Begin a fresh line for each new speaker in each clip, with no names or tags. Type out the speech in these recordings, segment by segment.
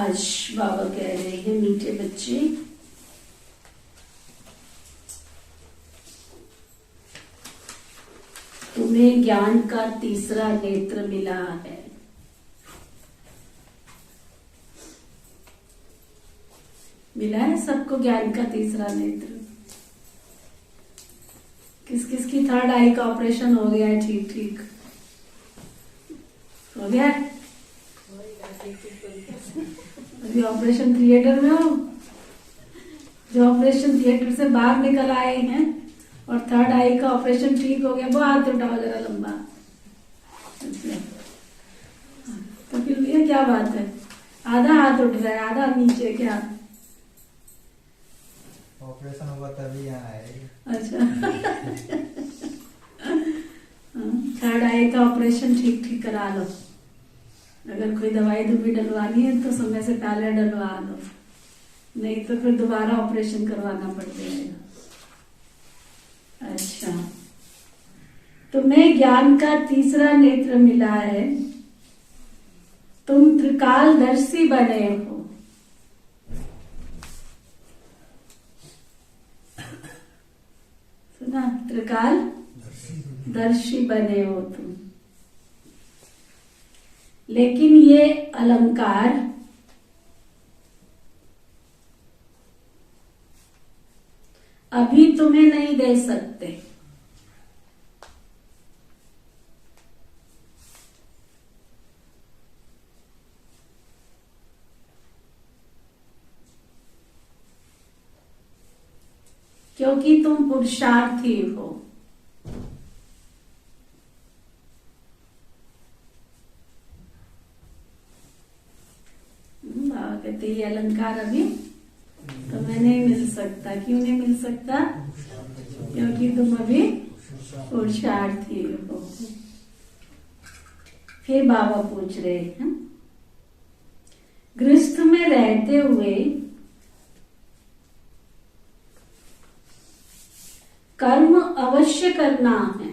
आज बाबा कह रहे हैं मीठे बच्चे, तुम्हें ज्ञान का तीसरा नेत्र मिला है। मिला है सबको ज्ञान का तीसरा नेत्र। किस किस की थर्ड आई का ऑपरेशन हो गया है? ठीक ठीक हो गया है? अभी ऑपरेशन थिएटर में हो? जो ऑपरेशन थिएटर से बाहर निकल आए हैं और थर्ड आई का ऑपरेशन ठीक हो गया, वो हाथ उठाओ जरा लंबा। तो फिर ये क्या बात है? आधा हाथ उठ रहा है, आधा नीचे। क्या
ऑपरेशन हुआ तभी यहाँ आएगा।
अच्छा थर्ड आई का ऑपरेशन ठीक ठीक करा लो। अगर कोई दवाई दुबी डलवानी है तो समय से पहले डलवा लो, नहीं तो फिर दोबारा ऑपरेशन करवाना पड़ जाएगा। अच्छा, तुम्हें ज्ञान का तीसरा नेत्र मिला है। तुम त्रिकालदर्शी बने हो। सुना? त्रिकालदर्शी बने हो तुम। लेकिन ये अलंकार अभी तुम्हें नहीं दे सकते। क्योंकि तुम पुरुषार्थी हो। बाबा कहते ये अलंकार अभी तुम्हें नहीं मिल सकता। क्यों नहीं मिल सकता? क्योंकि तुम अभी पुरुषार्थी हो। फिर बाबा पूछ रहे हैं, गृहस्थ में रहते हुए कर्म अवश्य करना है।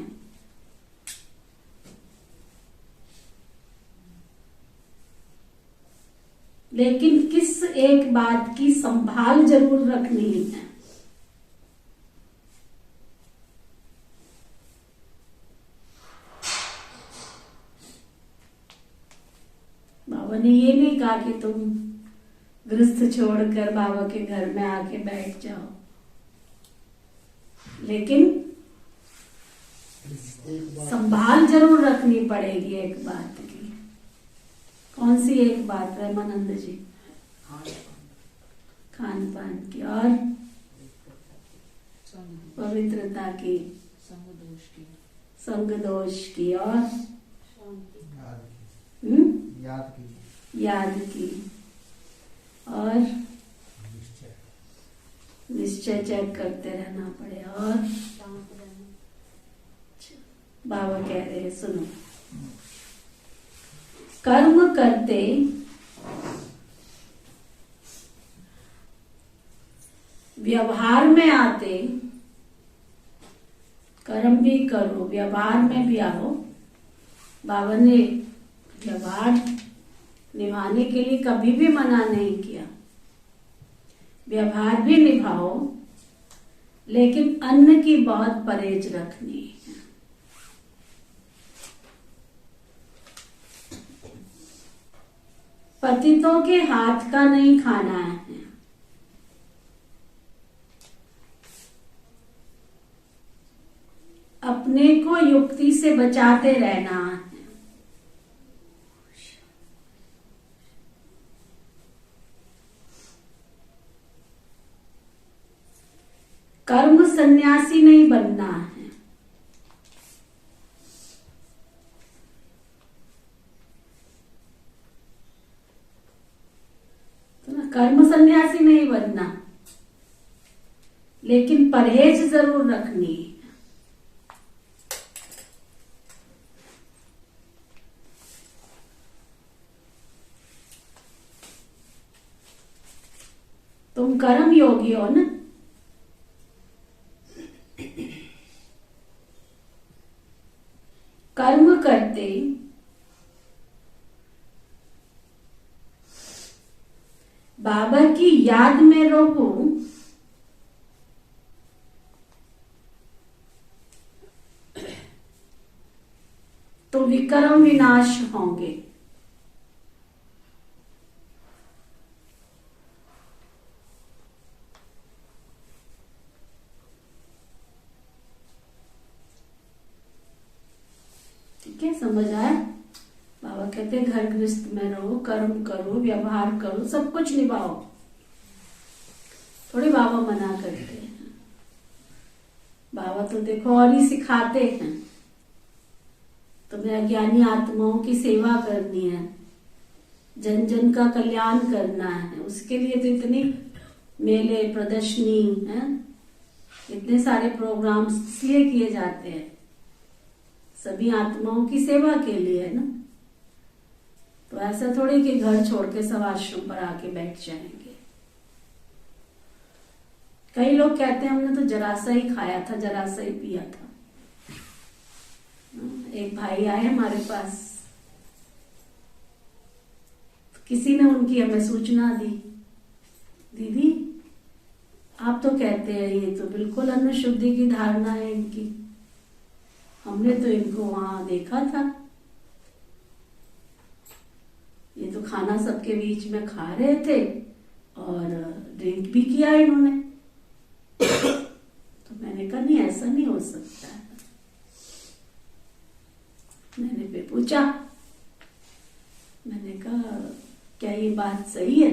लेकिन किस एक बात की संभाल जरूर रखनी है। बाबा ने ये नहीं कहा कि तुम गृहस्थ छोड़कर बाबा के घर में आके बैठ जाओ, लेकिन संभाल जरूर रखनी पड़ेगी एक बात की। कौन सी एक बात है मनंद जी? खान पान की और पवित्रता की, संग दोष की और याद की और निश्चय चेक करते रहना पड़े। और बाबा कह रहे हैं सुनो, कर्म करते व्यवहार में आते, कर्म भी करो व्यवहार में भी आओ। बाबा ने व्यवहार निभाने के लिए कभी भी मना नहीं किया। व्यवहार भी निभाओ, लेकिन अन्न की बहुत परहेज रखनी है। पतितों के हाथ का नहीं खाना है। अपने को युक्ति से बचाते रहना है। कर्म सन्यासी नहीं बनना है। तो ना, कर्म सन्यासी नहीं बनना, लेकिन परहेज जरूर रखनी है। तुम कर्म योगी हो ना? कर्म करते बाबा की याद में रहो तो विक्रम विनाश होंगे। ठीक है, समझ आया? बाबा कहते हैं घर गृहस्थ में रहो, कर्म करो, व्यवहार करो, सब कुछ निभाओ। थोड़ी बाबा मना करते हैं। बाबा तो देखो और ही सिखाते हैं। तुम्हें अज्ञानी आत्माओं की सेवा करनी है, जन जन का कल्याण करना है। उसके लिए तो इतनी मेले, प्रदर्शनी है, इतने सारे प्रोग्राम्स इसलिए किए जाते हैं, सभी आत्माओं की सेवा के लिए है ना। तो ऐसा थोड़ी कि घर छोड़ के सब आश्रम पर आके बैठ जाएंगे। कई लोग कहते हैं हमने तो जरा सा ही खाया था, जरा सा ही पिया था। एक भाई आए हमारे पास, तो किसी ने उनकी हमें सूचना दी, दीदी आप तो कहते हैं ये तो बिल्कुल अन्न शुद्धि की धारणा है इनकी, हमने तो इनको वहां देखा था, ये तो खाना सबके बीच में खा रहे थे और ड्रिंक भी किया इन्होंने। तो मैंने कहा नहीं, ऐसा नहीं हो सकता है। मैंने फिर पूछा, मैंने कहा क्या ये बात सही है?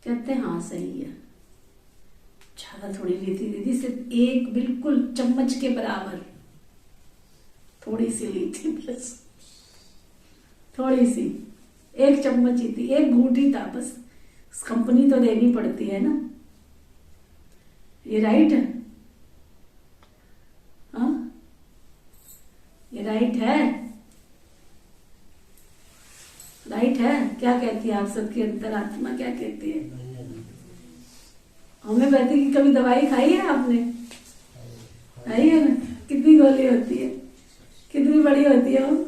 कहते हाँ सही है। ज्यादा थोड़ी ली थी दीदी, सिर्फ एक बिल्कुल चम्मच के बराबर थोड़ी सी ली थी, बस थोड़ी सी, एक चम्मच ही थी, एक घूंट ही था बस। कंपनी तो देनी पड़ती है ना। ये राइट है? हाँ, ये राइट है? राइट है? क्या कहती है आप सबकी अंतरात्मा, क्या कहती है? होम्योपैथी की कभी दवाई खाई है आपने? खाई है ना? कितनी गोली होती है, कितनी बड़ी होती है वो?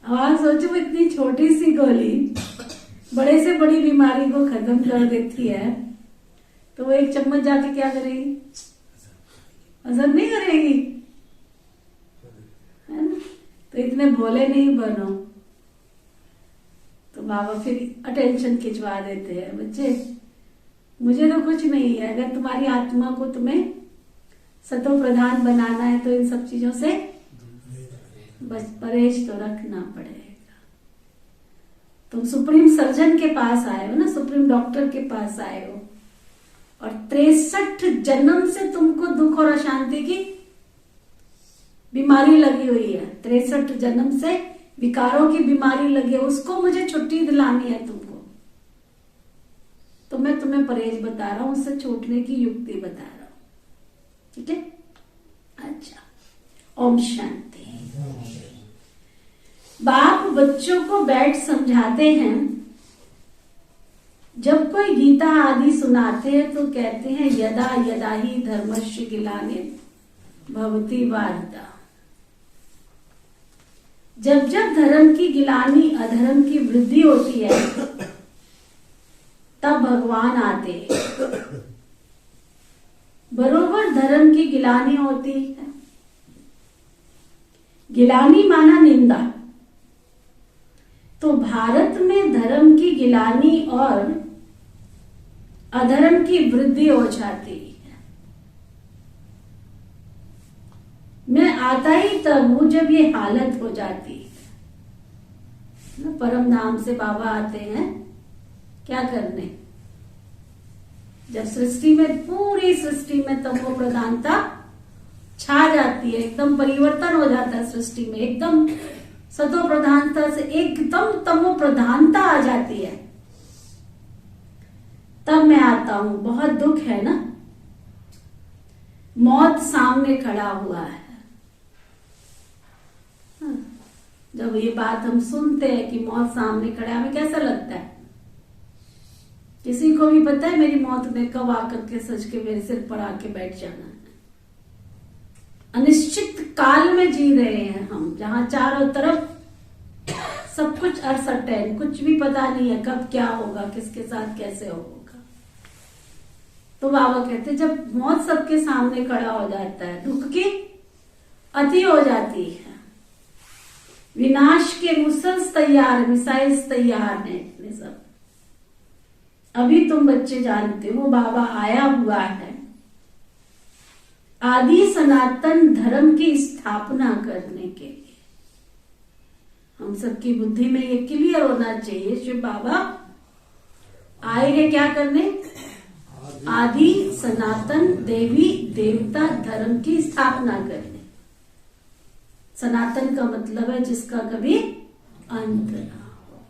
आप सोचो, वो इतनी छोटी सी गोली बड़े से बड़ी बीमारी को खत्म कर देती है, तो वो एक चम्मच जाके क्या करेगी? असर नहीं करेगी, है ना? तो इतने भोले नहीं बनो। तो बाबा फिर अटेंशन खिंचवा देते हैं, बच्चे मुझे तो कुछ नहीं है, अगर तुम्हारी आत्मा को तुम्हें सतो प्रधान बनाना है तो इन सब चीजों से बस परहेज तो रखना पड़ेगा। तुम सुप्रीम सर्जन के पास आए हो ना, सुप्रीम डॉक्टर के पास आए हो, और 63 जन्म से तुमको दुख और अशांति की बीमारी लगी हुई है। 63 जन्म से विकारों की बीमारी लगी है, उसको मुझे छुट्टी दिलानी है तुमको। तो मैं तुम्हें परहेज बता रहा हूं, उससे छूटने की युक्ति बता रहा हूं। ठीक है? अच्छा, ओम शांति। बाप बच्चों को बैठ समझाते हैं। जब कोई गीता आदि सुनाते हैं तो कहते हैं यदा यदा ही धर्मस्य ग्लानिर्भवति भवति भारत। जब जब धर्म की गिलानी, अधर्म की वृद्धि होती है, तब भगवान आते हैं। बरोबर धर्म की गिलानी होती है। गिलानी माना निंदा। तो भारत में धर्म की गिलानी और अधर्म की वृद्धि हो जाती है। मैं आता ही तब हूं जब ये हालत हो जाती है। परम धाम से बाबा आते हैं क्या करने? जब सृष्टि में, पूरी सृष्टि में तमो प्रधानता छा जाती है, एकदम परिवर्तन हो जाता है सृष्टि में, एकदम सतो प्रधानता से एकदम तमो प्रधानता आ जाती है, तब मैं आता हूं। बहुत दुख है ना, मौत सामने खड़ा हुआ है। जब ये बात हम सुनते हैं कि मौत सामने खड़ा है, हमें कैसा लगता है? किसी को भी पता है मेरी मौत ने कब आकर के सच के मेरे सिर पर आके बैठ जाना है? अनिश्चित काल में जी रहे हैं हम, जहां चारों तरफ सब कुछ अनसर्टेन, कुछ भी पता नहीं है कब क्या होगा, किसके साथ कैसे होगा। तो बाबा कहते जब मौत सबके सामने खड़ा हो जाता है, दुख की अति हो जाती है, विनाश के मिसाइल्स तैयार हैं इतने सब। अभी तुम बच्चे जानते हो बाबा आया हुआ है आदि सनातन धर्म की स्थापना करने के लिए। हम सबकी बुद्धि में ये क्लियर होना चाहिए, शिव बाबा आए हैं क्या करने? आदि सनातन देवी देवता धर्म की स्थापना करने। सनातन का मतलब है जिसका कभी अंत ना हो।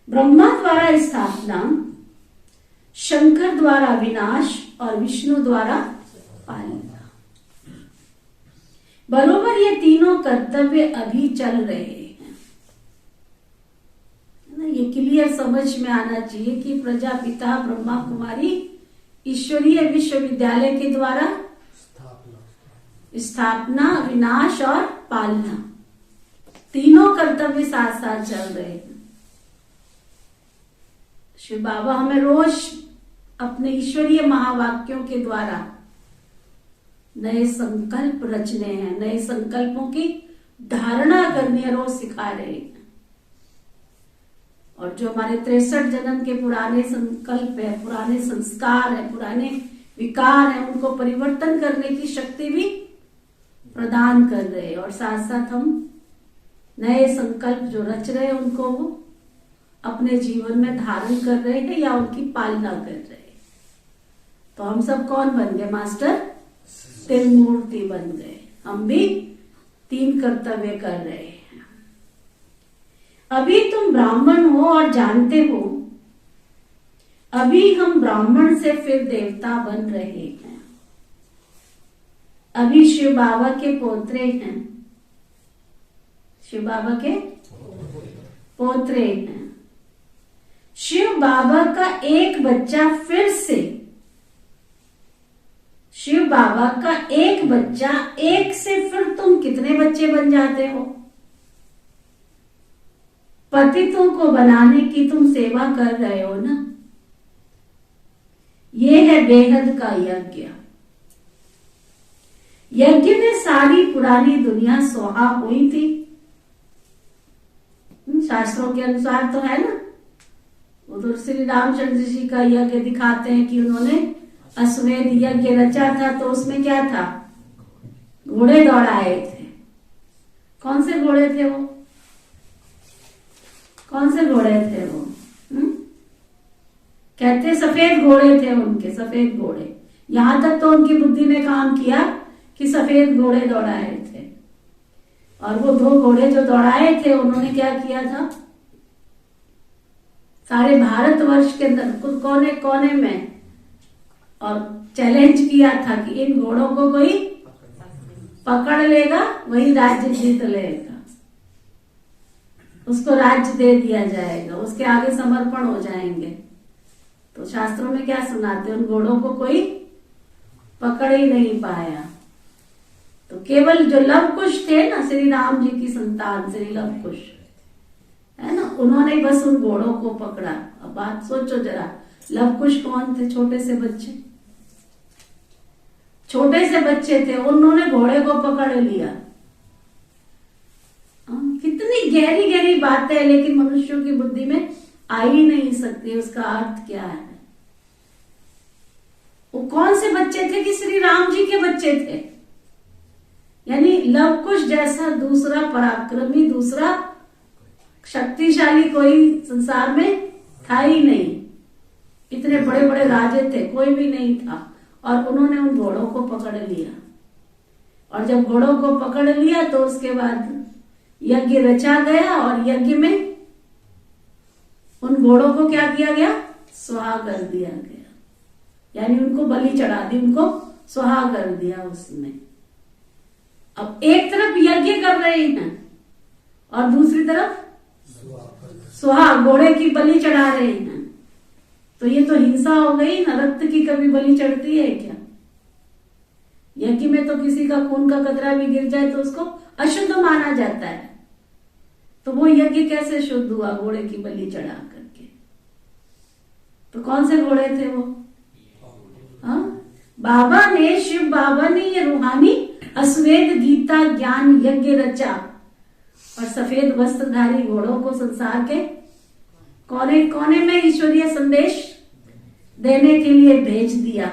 ब्रह्मा द्वारा स्थापना, शंकर द्वारा विनाश और विष्णु द्वारा पालना। बरोबर ये तीनों कर्तव्य अभी चल रहे हैं ना। ये क्लियर समझ में आना चाहिए कि प्रजापिता ब्रह्मा कुमारी ईश्वरीय विश्वविद्यालय के द्वारा स्थापना, विनाश और पालना, तीनों कर्तव्य साथ साथ चल रहे हैं। शिव बाबा हमें रोज अपने ईश्वरीय महावाक्यों के द्वारा नए संकल्प रचने हैं, नए संकल्पों की धारणा करनी है, रोज सिखा रहे हैं। और जो हमारे 63 जन्म के पुराने संकल्प है, पुराने संस्कार है, पुराने विकार है, उनको परिवर्तन करने की शक्ति भी प्रदान कर रहे हैं। और साथ साथ हम नए संकल्प जो रच रहे हैं उनको वो अपने जीवन में धारण कर रहे हैं या उनकी पालना कर रहे हैं। तो हम सब कौन बन गए मास्टर? त्रिमूर्ति बन गए। हम भी 3 कर्तव्य कर रहे हैं। अभी तुम ब्राह्मण हो और जानते हो, अभी हम ब्राह्मण से फिर देवता बन रहे हैं। अभी शिव बाबा के पोत्रे हैं, शिव बाबा के पोत्रे हैं। शिव बाबा का एक बच्चा फिर से, शिव बाबा का एक बच्चा, एक से फिर तुम कितने बच्चे बन जाते हो? पतितों को बनाने की तुम सेवा कर रहे हो ना। ये है बेहद का यज्ञ। यज्ञ में सारी पुरानी दुनिया सोहा हुई थी। शास्त्रों के अनुसार तो है ना। उधर श्री रामचंद्र जी का यज्ञ दिखाते हैं कि उन्होंने अश्वमेध यज्ञ रचा था, तो उसमें क्या था? घोड़े दौड़ाए थे। कौन से घोड़े थे वो? कौन से घोड़े थे वो? कहते सफेद घोड़े थे उनके, सफेद घोड़े। यहां तक तो उनकी बुद्धि ने काम किया कि सफेद घोड़े दौड़ाए थे। और वो 2 घोड़े जो दौड़ाए थे, उन्होंने क्या किया था? सारे भारतवर्ष के अंदर कोने कोने में और चैलेंज किया था कि इन घोड़ों को कोई पकड़ लेगा वही राज्य जीत लेगा, उसको राज्य दे दिया जाएगा, उसके आगे समर्पण हो जाएंगे। तो शास्त्रों में क्या सुनाते? उन घोड़ों को कोई पकड़ ही नहीं पाया। तो केवल जो लव कुश थे ना, श्री राम जी की संतान श्री लव कुश है ना, उन्होंने बस उन घोड़ों को पकड़ा। अब बात सोचो जरा, लव कुश कौन थे? छोटे से बच्चे, छोटे से बच्चे थे, उन्होंने घोड़े को पकड़ लिया। कितनी गहरी गहरी बातें है, लेकिन मनुष्यों की बुद्धि में आ ही नहीं सकती उसका अर्थ क्या है। वो कौन से बच्चे थे? कि श्री राम जी के बच्चे थे। यानी लव कुश जैसा दूसरा पराक्रमी, दूसरा शक्तिशाली कोई संसार में था ही नहीं। इतने बड़े बड़े राजे थे, कोई भी नहीं था। और उन्होंने उन घोड़ों को पकड़ लिया। और जब घोड़ों को पकड़ लिया तो उसके बाद यज्ञ रचा गया, और यज्ञ में उन घोड़ों को क्या किया गया? स्वाहा कर दिया गया। यानी उनको बलि चढ़ा दी, उनको स्वाहा कर दिया उसमें। अब एक तरफ यज्ञ कर रहे हैं और दूसरी तरफ स्वाहा, घोड़े की बलि चढ़ा रहे हैं। तो ये तो हिंसा हो गई ना। रक्त की कभी बलि चढ़ती है क्या? यज्ञ में तो किसी का खून का कतरा भी गिर जाए तो उसको अशुद्ध माना जाता है। तो वो यज्ञ कैसे शुद्ध हुआ? घोड़े की बलि चढ़ा करके। तो कौन से घोड़े थे वो? हाँ, बाबा ने, शिव बाबा ने ये रूहानी अश्वेत गीता ज्ञान यज्ञ रचा और सफेद वस्त्रधारी घोड़ों को संसार के कोने कोने में ईश्वरीय संदेश देने के लिए भेज दिया।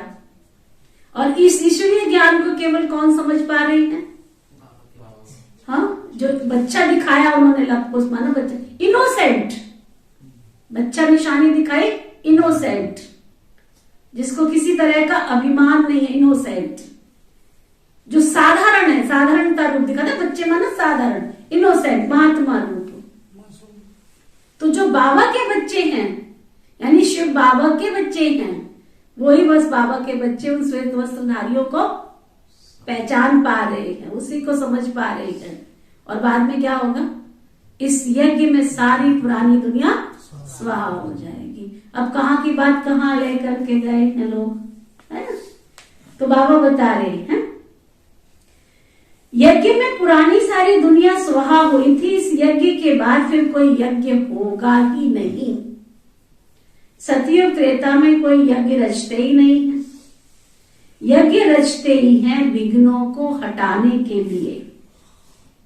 और इस ईश्वरीय ज्ञान को केवल कौन समझ पा रहे हैं? हाँ, जो बच्चा दिखाया उन्होंने, लवकुश माना बच्चा, इनोसेंट बच्चा निशानी दिखाई, इनोसेंट, जिसको किसी तरह का अभिमान नहीं है, इनोसेंट, जो साधारण है, साधारणता रूप दिखाता है। बच्चे माना साधारण, इनोसेंट, महात्मा रूप। तो जो बाबा के बच्चे हैं, यानी शिव बाबा के बच्चे हैं, वही बस बाबा के बच्चे उन श्वेत वस्त्रधारियों को पहचान पा रहे हैं, उसी को समझ पा रहे हैं। और बाद में क्या होगा? इस यज्ञ में सारी पुरानी दुनिया स्वाहा हो जाएगी। अब कहाँ की बात कहाँ लेकर के गए हैं लोग, है ना? तो बाबा बता रहे हैं यज्ञ में पुरानी सारी दुनिया स्वाहा हुई थी। इस यज्ञ के बाद फिर कोई यज्ञ होगा ही नहीं। सतयुग त्रेता में कोई यज्ञ रचते ही नहीं है। यज्ञ रचते ही हैं विघ्नों को हटाने के लिए।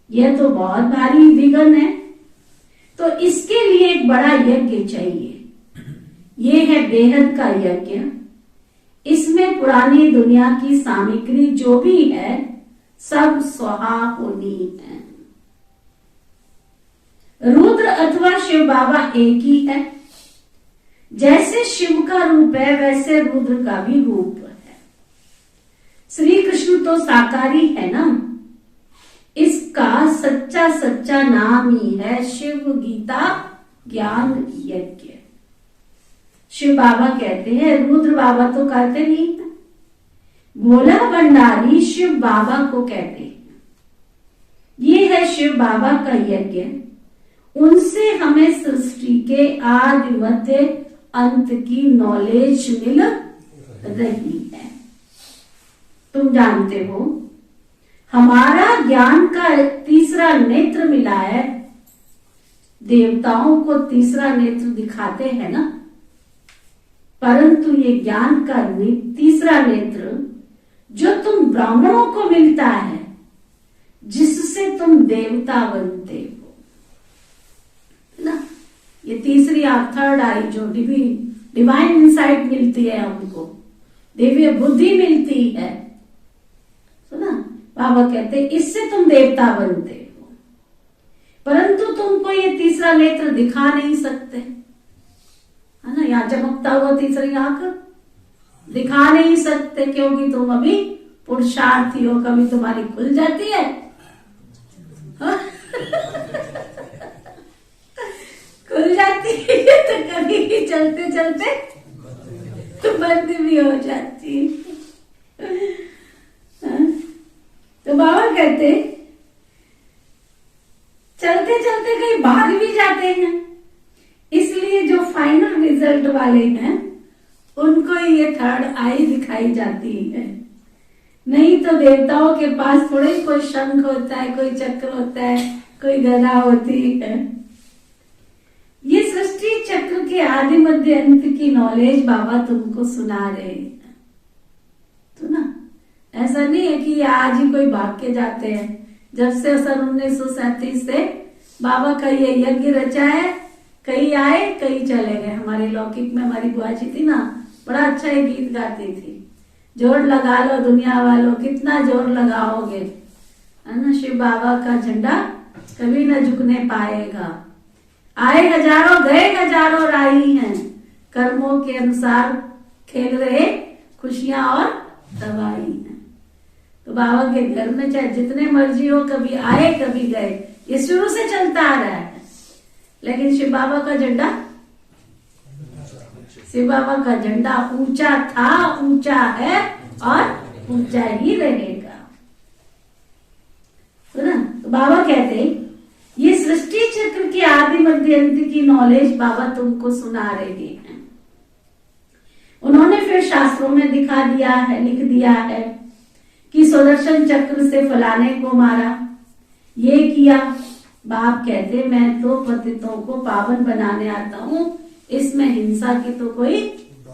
यह तो बहुत भारी विघ्न है, तो इसके लिए एक बड़ा यज्ञ चाहिए। ये है बेहद का यज्ञ। इसमें पुरानी दुनिया की सामग्री जो भी है सब स्वाहा होनी है। रुद्र अथवा शिव बाबा एक ही है। जैसे शिव का रूप है वैसे रुद्र का भी रूप है। श्री कृष्ण तो साकारी है ना। इसका सच्चा सच्चा नाम ही है शिव गीता ज्ञान यज्ञ। शिव बाबा कहते हैं, रुद्र बाबा तो कहते नहीं है। भोला भंडारी शिव बाबा को कहते हैं। ये है शिव बाबा का यज्ञ। उनसे हमें सृष्टि के आदि मध्य अंत की नॉलेज मिल रही है। तुम जानते हो हमारा ज्ञान का तीसरा नेत्र मिला है। देवताओं को तीसरा नेत्र दिखाते हैं ना, परंतु ये ज्ञान का तीसरा नेत्र जो तुम ब्राह्मणों को मिलता है, जिससे तुम देवता बनते हो ना। ये तीसरी थर्ड आई जो डिवाइन इंसाइट मिलती है, हमको दिव्य बुद्धि मिलती है। सुना, बाबा कहते हैं इससे तुम देवता बनते हो, परंतु तुमको ये तीसरा नेत्र दिखा नहीं सकते, है ना। यहाँ चमकता हुआ तीसरी आंख दिखा नहीं सकते, क्योंकि तुम अभी पुरुषार्थी हो। कभी तुम्हारी खुल जाती है, हाँ? खुल जाती है, तो कभी चलते चलते तो बंद भी हो जाती है। हाँ? तो बाबा कहते चलते चलते कहीं भाग भी जाते हैं। इसलिए जो फाइनल रिजल्ट वाले हैं उनको ये थर्ड आई दिखाई जाती है। नहीं तो देवताओं के पास थोड़े कोई शंख होता है, कोई चक्र होता है, कोई गदा होती है। ये सृष्टि चक्र के आदि मध्य अंत की नॉलेज बाबा तुमको सुना रहे हैं। तो ना, ऐसा नहीं है कि आज ही कोई भाग के जाते हैं। जब से सन 1937 से बाबा का ये यज्ञ रचा है, कई आए कई चले गए। हमारे लौकिक में हमारी बुआ जी थी ना, बड़ा अच्छा ये गीत गाती थी, जोर लगा लो दुनिया वालों, कितना जोर लगाओगे, है ना। शिव बाबा का झंडा कभी न झुकने पाएगा। आए हजारों गए हजारों राही हैं, कर्मों के अनुसार खेल रहे खुशियां और दवाई हैं। तो बाबा के घर में चाहे जितने मर्जी हो, कभी आए कभी गए, ये शुरू से चलता आ रहा है। लेकिन शिव बाबा का झंडा, शिव बाबा का झंडा ऊंचा था, ऊंचा है और ऊंचा ही रहेगा। सुना, तो बाबा कहते ये सृष्टि चक्र के आदि मध्य अंत की नॉलेज बाबा तुमको सुना रहे हैं। उन्होंने फिर शास्त्रों में दिखा दिया है, लिख दिया है कि सुदर्शन चक्र से फलाने को मारा, ये किया, बाप कहते मैं तो पतितों को पावन बनाने आता हूँ, इसमें हिंसा की तो कोई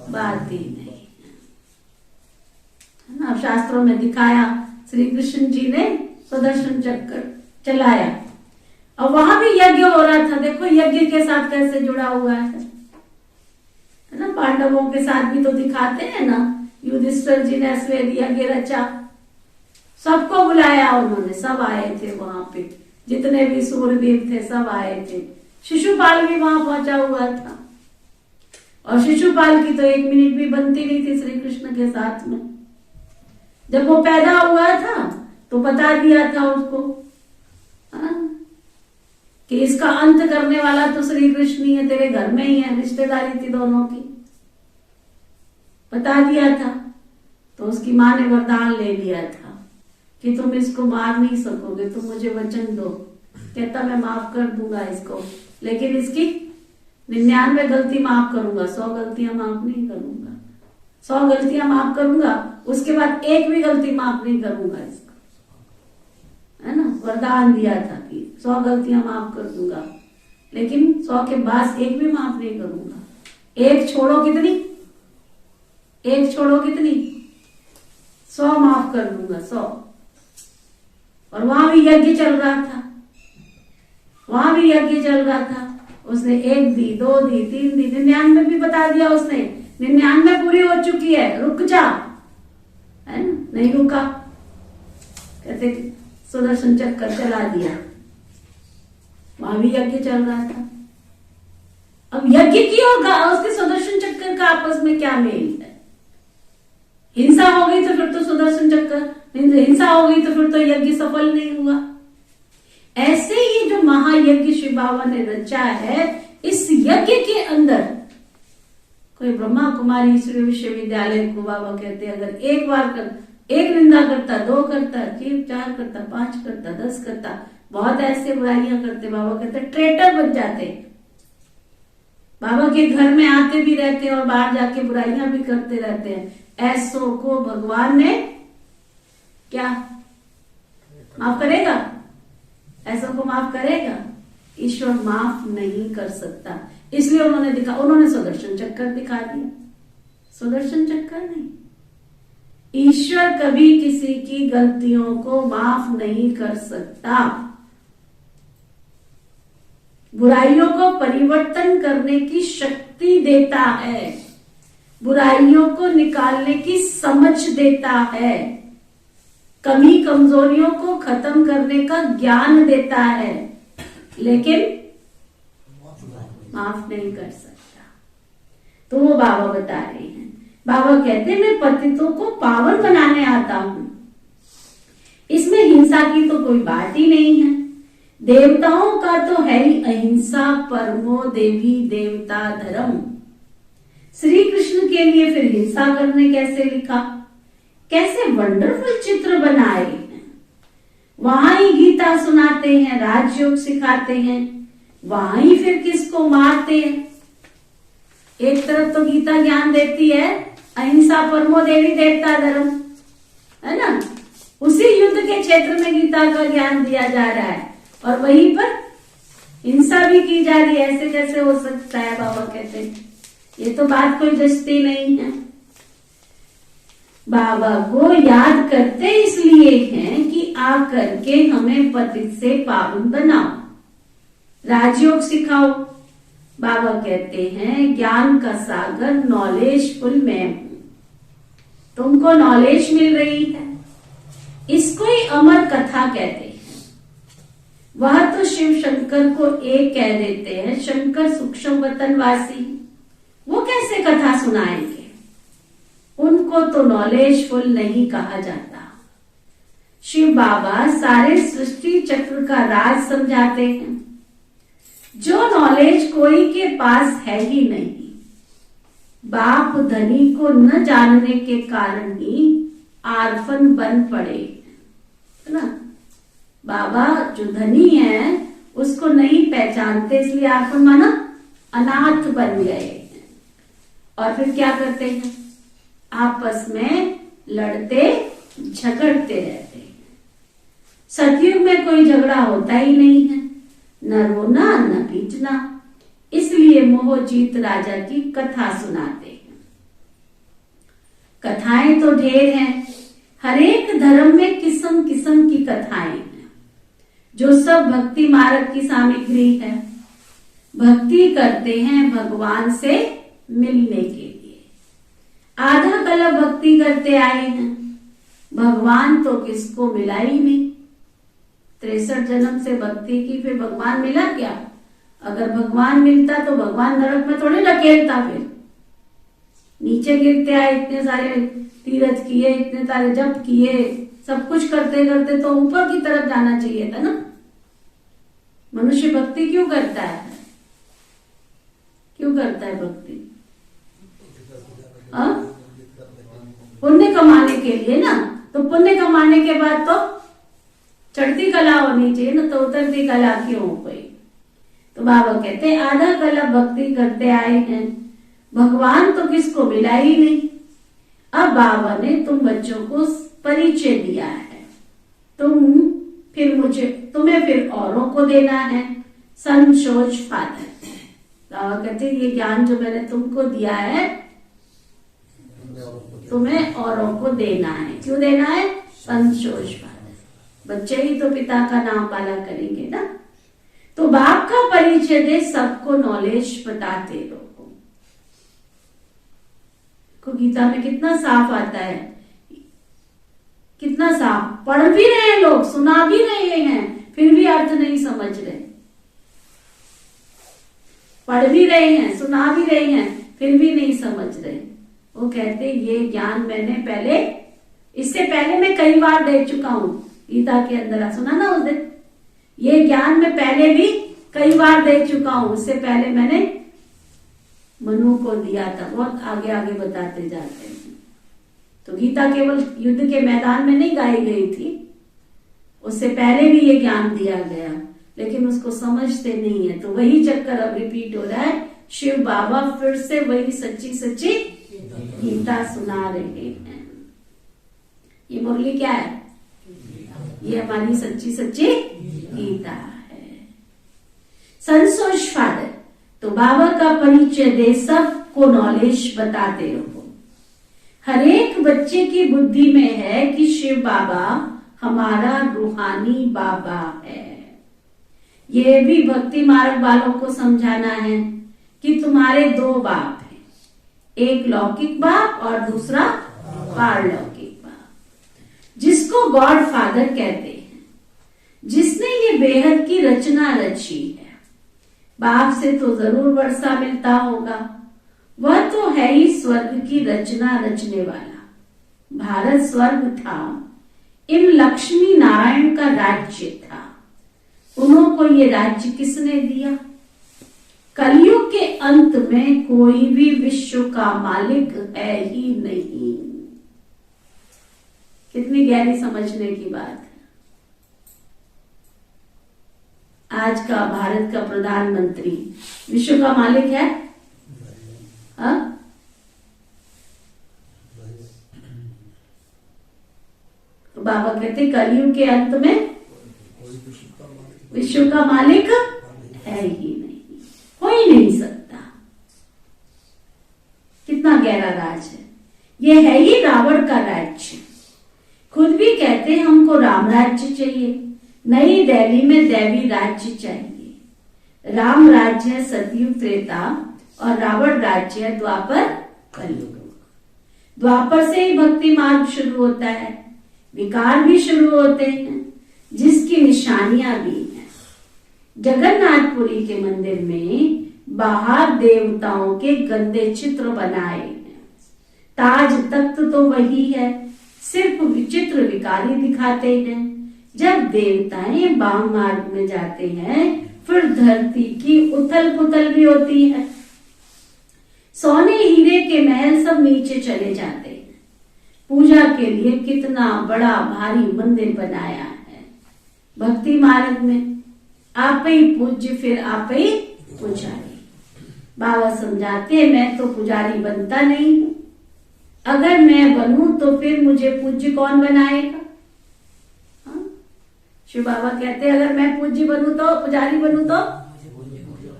बात ही नहीं है ना। शास्त्रों में दिखाया श्री कृष्ण जी ने सुदर्शन चक्र चलाया और वहां भी यज्ञ हो रहा था। देखो यज्ञ के साथ कैसे जुड़ा हुआ है ना। पांडवों के साथ भी तो दिखाते हैं ना, युधिष्ठिर जी ने अश्वमेध यज्ञ रचा, सबको बुलाया उन्होंने, सब आए थे वहां पे, जितने भी सूरवीर थे सब आए थे। शिशुपाल भी वहां पहुंचा हुआ था और शिशुपाल की तो 1 मिनट भी बनती नहीं थी श्री कृष्ण के साथ में। जब वो पैदा हुआ था तो बता दिया था उसको कि इसका अंत करने वाला तो श्री कृष्ण ही है, तेरे घर में ही है, रिश्तेदारी थी दोनों की, बता दिया था। तो उसकी माँ ने वरदान ले लिया था कि तुम इसको मार नहीं सकोगे, तुम मुझे वचन दो। कहता मैं माफ कर दूंगा इसको, लेकिन इसकी 99 गलती माफ करूंगा, 100 गलतियां माफ नहीं करूंगा। 100 गलतियां माफ करूंगा, उसके बाद एक भी गलती माफ नहीं करूंगा इसको, है ना। वरदान दिया था कि 100 गलतियां माफ कर दूंगा, लेकिन 100 के बाद एक भी माफ नहीं करूंगा। एक छोड़ो कितनी, एक छोड़ो कितनी, 100 माफ कर दूंगा, 100। और वहां भी यज्ञ चल रहा था, वहां भी यज्ञ चल रहा था। उसने 1 दी, 2 दी, 3 दी, 99 भी बता दिया उसने, 99 पूरी हो चुकी है, रुक जा, है ना, नहीं रुका। कहते सुदर्शन चक्कर चला दिया, वहां भी यज्ञ चल रहा था। अब यज्ञ की होगा उसके सुदर्शन चक्कर का आपस में क्या मेल है। हिंसा हो गई तो फिर तो सुदर्शन चक्कर, हिंसा हो गई तो फिर तो यज्ञ सफल नहीं हुआ। ऐसे ही जो महायज्ञ शिव बाबा ने रचा है, इस यज्ञ के अंदर कोई ब्रह्मा कुमारी ईश्वरीय विश्वविद्यालय को बाबा कहते अगर एक बार एक निंदा करता, 2 करता, 3, 4 करता, 5 करता, 10 करता, बहुत ऐसे बुराइयां करते, बाबा कहते ट्रेटर बन जाते। बाबा के घर में आते भी रहते हैं और बाहर जाके बुराइयां भी करते रहते हैं। ऐसों को भगवान ने क्या माफ करेगा? ऐसों को माफ करेगा? ईश्वर माफ नहीं कर सकता, इसलिए उन्होंने सुदर्शन चक्कर दिखा दिया। सुदर्शन चक्कर नहीं, ईश्वर कभी किसी की गलतियों को माफ नहीं कर सकता। बुराइयों को परिवर्तन करने की शक्ति देता है, बुराइयों को निकालने की समझ देता है, कमी कमजोरियों को खत्म करने का ज्ञान देता है, लेकिन माफ नहीं कर सकता। तो वो बाबा बता रहे हैं। बाबा कहते हैं मैं पतितों को पावन बनाने आता हूं, इसमें हिंसा की तो कोई बात ही नहीं है। देवताओं का तो है ही अहिंसा परमो देवी देवता धर्म। श्री कृष्ण के लिए फिर हिंसा करने कैसे लिखा? कैसे वंडरफुल चित्र बनाए हैं। वहां ही गीता सुनाते हैं, राजयोग सिखाते हैं, वहां ही फिर किसको मारते हैं। एक तरफ तो गीता ज्ञान देती है अहिंसा परमो देवी देवता धर्म, है ना, उसी युद्ध के क्षेत्र में गीता का ज्ञान दिया जा रहा है और वहीं पर हिंसा भी की जा रही है। ऐसे कैसे हो सकता है? बाबा कहते हैं ये तो बात कोई जचती नहीं है। बाबा को याद करते इसलिए हैं कि आकर के हमें पतित से पावन बनाओ, राजयोग सिखाओ। बाबा कहते हैं ज्ञान का सागर नॉलेजफुल मैं हूं, तुमको नॉलेज मिल रही है, इसको ही अमर कथा कहते हैं। वह तो शिव शंकर को एक कह देते हैं, शंकर सूक्ष्म वतनवासी, वो कैसे कथा सुनाएंगे? उनको तो नॉलेजफुल नहीं कहा जाता। शिव बाबा सारे सृष्टि चक्र का राज समझाते हैं, जो नॉलेज कोई के पास है ही नहीं। बाप धनी को न जानने के कारण ही आर्फन बन पड़े, है ना। बाबा जो धनी है उसको नहीं पहचानते, इसलिए आर्फन माना अनाथ बन गए। और फिर क्या करते हैं? आपस में लड़ते झगड़ते रहते हैं। सतयुग में कोई झगड़ा होता ही नहीं है, न रोना न पीटना। इसलिए मोहजीत राजा की कथा सुनाते हैं। कथाएं तो ढेर हैं, हर एक धर्म में किस्म किस्म की कथाएं हैं, जो सब भक्ति मार्ग की सामग्री है। भक्ति करते हैं भगवान से मिलने के लिए। आधा कला भक्ति करते आए हैं, भगवान तो किसको मिला ही नहीं। 63 जन्म से भक्ति की, फिर भगवान मिला क्या? अगर भगवान मिलता तो भगवान नरक में थोड़ी ढकेलता, फिर नीचे गिरते आए, इतने सारे तीर्थ किए, इतने सारे जप किए, सब कुछ करते करते तो ऊपर की तरफ जाना चाहिए था ना। मनुष्य भक्ति क्यों करता है? क्यों करता है भक्ति? पुण्य कमाने के लिए ना। तो पुण्य कमाने के बाद तो चढ़ती कला होनी चाहिए ना, तो उतरती कला क्यों हो गई? तो बाबा कहते हैं आधा कला भक्ति करते आए हैं, भगवान तो किसको मिला ही नहीं। अब बाबा ने तुम बच्चों को परिचय दिया है, तुम्हें फिर औरों को देना है। संशोच फादर, बाबा कहते हैं ये ज्ञान जो मैंने तुमको दिया है, तुम्हें औरों को देना है। क्यों देना है? संशोच फादर, बच्चे ही तो पिता का नाम पाला करेंगे ना। तो बाप का परिचय दे, सबको नॉलेज बताते रहो। को गीता में कितना साफ आता है, कितना साफ। पढ़ भी रहे हैं लोग, सुना भी रहे हैं, फिर भी अर्थ नहीं समझ रहे। पढ़ भी रहे हैं, सुना भी रहे हैं, फिर भी नहीं समझ रहे। वो कहते ये ज्ञान मैंने पहले, इससे पहले मैं कई बार दे चुका हूं। गीता के अंदर सुना ना उस दिन, ये ज्ञान मैं पहले भी कई बार दे चुका हूं। उससे पहले मैंने मनु को दिया था। बहुत आगे आगे बताते जाते हैं। तो गीता केवल युद्ध के मैदान में नहीं गाई गई थी, उससे पहले भी ये ज्ञान दिया गया, लेकिन उसको समझते नहीं है। तो वही चक्कर अब रिपीट हो रहा है। शिव बाबा फिर से वही सच्ची सच्ची गीता सुना रहे हैं। ये मुरली क्या है? ये हमारी सच्ची सच्ची गीता है। संतोष फादर, तो बाबा का परिचय दे, सबको नॉलेज बताते रहो। हर एक बच्चे की बुद्धि में है कि शिव बाबा हमारा रूहानी बाबा है। ये भी भक्ति मार्ग वालों को समझाना है कि तुम्हारे दो बाप हैं, एक लौकिक बाप और दूसरा पारलौकिक बाप, जिसको गॉड फादर कहते हैं, जिसने ये बेहद की रचना रची है। बाप से तो जरूर वर्षा मिलता होगा, वह तो है ही स्वर्ग की रचना रचने वाला। भारत स्वर्ग था, इन लक्ष्मी नारायण का राज्य था। उन्हों को ये राज्य किसने दिया? कलयुग के अंत में कोई भी विश्व का मालिक है ही नहीं। कितनी गहरी समझने की बात है। आज का भारत का प्रधानमंत्री विश्व का मालिक है? हाँ? तो बाबा कहते कलयुग के अंत में विश्व का मालिक है ही नहीं, हो ही नहीं सकता। कितना गहरा राज है। यह है ही रावण का राज्य। खुद भी कहते हैं हमको राम राज्य चाहिए, नई दिल्ली में दैवी राज्य चाहिए। राम राज्य है सतयुग त्रेता और रावण राज्य है द्वापर कलयुग। द्वापर से ही भक्ति मार्ग शुरू होता है, विकार भी शुरू होते हैं, जिसकी निशानियां भी हैं। जगन्नाथपुरी के मंदिर में बाहर देवताओं के गंदे चित्र बनाए हैं। ताज तख्त तो वही है, सिर्फ विचित्र विकारी दिखाते हैं। जब देवताएं वाम मार्ग में जाते हैं, फिर धरती की उथल पुथल भी होती है। सोने हीरे के महल सब नीचे चले जाते हैं। पूजा के लिए कितना बड़ा भारी मंदिर बनाया है। भक्ति मार्ग में आप ही पूज्य, फिर आप ही पुजारी। बाबा समझाते हैं मैं तो पुजारी बनता नहीं हूं, अगर मैं बनूं तो फिर मुझे पूज्य कौन बनाएगा? शिव बाबा कहते हैं अगर मैं पूज्य बनूं तो, पुजारी बनूं तो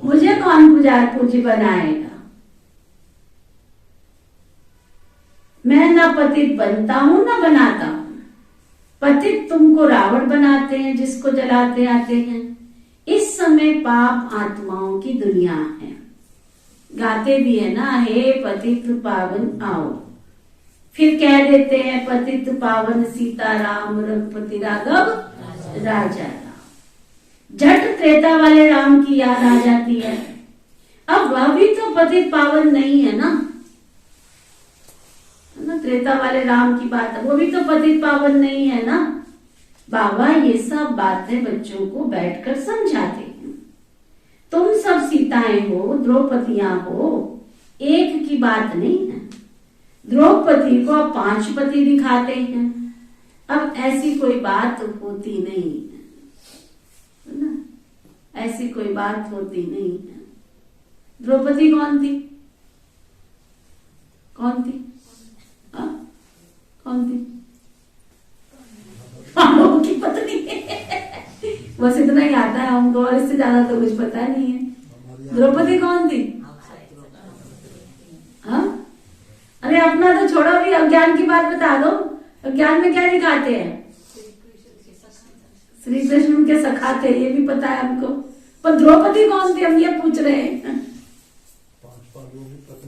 मुझे कौन पूज्य बनाएगा। मैं ना पतित बनता हूं ना बनाता हूं। पतित तुमको रावण बनाते हैं जिसको जलाते आते हैं। इस समय पाप आत्माओं की दुनिया है। गाते भी है ना, हे पतित पावन आओ। फिर कह देते हैं पतित पावन सीताराम रघुपति राघव राजा राम। झट त्रेता वाले राम की याद आ जाती है। अब वह भी तो पतित पावन नहीं है ना, त्रेता वाले राम की बात है, वो भी तो पतित पावन नहीं है ना। बाबा ये सब बातें बच्चों को बैठकर समझाते हैं। तुम सब सीताएं हो, द्रौपदियां हो, एक की बात नहीं है। द्रौपदी को अब 5 पति दिखाते हैं। अब ऐसी कोई बात होती नहीं है ना, ऐसी कोई बात होती नहीं है। द्रौपदी कौन थी? कौन थी? कौन थी? पांडवों की पत्नी। बस इतना ही आता है हमको, और इससे ज्यादा तो कुछ पता नहीं है। द्रौपदी कौन थी? हाँ? अरे अपना तो छोड़ो, भी अज्ञान की बात बता दो। अज्ञान में क्या दिखाते हैं? श्री कृष्ण उनके सखा थे, ये भी पता है हमको। पर द्रौपदी कौन थी हम ये पूछ रहे हैं।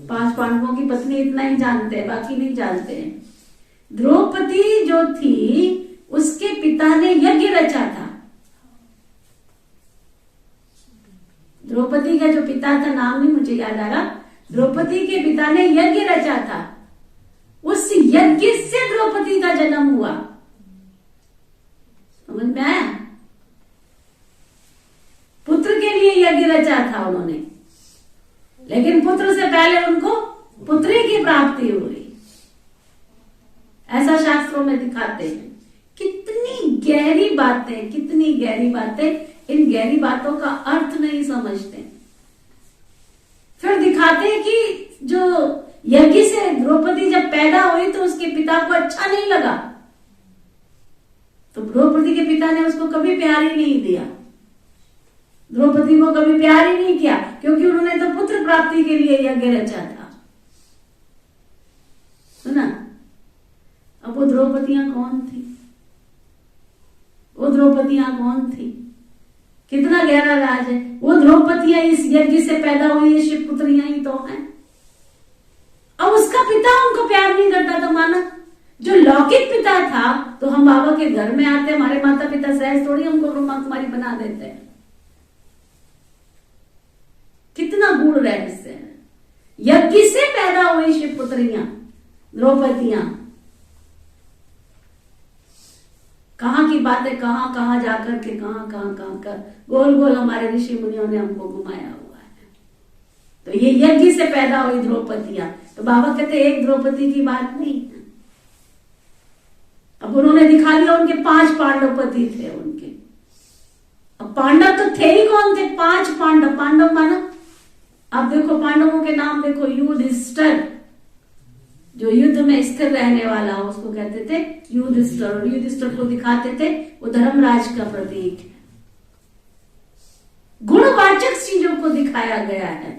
5 पांडवों की पत्नी इतना ही जानते हैं, बाकी नहीं जानते हैं। द्रौपदी जो थी उसके पिता ने यज्ञ रचा था। द्रौपदी का जो पिता था, नाम नहीं मुझे याद आ रहा, द्रौपदी के पिता ने यज्ञ रचा था। उस यज्ञ से द्रौपदी का जन्म हुआ। समझ में आया? पुत्र के लिए यज्ञ रचा था उन्होंने, लेकिन पुत्र से पहले उनको पुत्री की प्राप्ति हुई। ऐसा शास्त्रों में दिखाते हैं। कितनी गहरी बातें, कितनी गहरी बातें। इन गहरी बातों का अर्थ नहीं समझते। फिर दिखाते हैं कि जो यज्ञ से द्रौपदी जब पैदा हुई तो उसके पिता को अच्छा नहीं लगा, तो द्रौपदी के पिता ने उसको कभी प्यार ही नहीं दिया। द्रौपदी को कभी प्यार ही नहीं किया, क्योंकि उन्होंने तो पुत्र प्राप्ति के लिए यज्ञ रचा था। सुना? अब वो द्रौपदियां कौन थी? वो द्रौपदियां कौन थी? कितना गहरा राज है। वो द्रौपदियां इस यज्ञ से पैदा हुई, ये शिव पुत्रियां ही तो हैं। अब उसका पिता उनको प्यार नहीं करता तो माना, जो लौकिक पिता था, तो हम बाबा के घर में आते, हमारे माता पिता सहज थोड़ी हमको ब्रह्मा कुमारी बना देते हैं। कितना गूढ़ रहस्य है। यज्ञ से पैदा हुई शिव पुत्रियां, द्रौपदियां। कहां की बातें कहां कहां जाकर के कहां कर गोल गोल हमारे ऋषि मुनियों ने हमको घुमाया हुआ है। तो ये यज्ञ से पैदा हुई द्रौपदियां। तो बाबा कहते एक द्रौपदी की बात नहीं है। अब उन्होंने दिखा दिया उनके 5 पांडव पति थे उनके। अब पांडव तो थे ही कौन थे? 5 पांडव। पांडव माना, आप देखो पांडवों के नाम देखो। युधिष्ठिर, जो युद्ध में स्थिर रहने वाला हो उसको कहते थे युधिष्ठिर, और युधिष्ठिर को दिखाते थे वो धर्मराज का प्रतीक है। गुणवाचक चीजों को दिखाया गया है,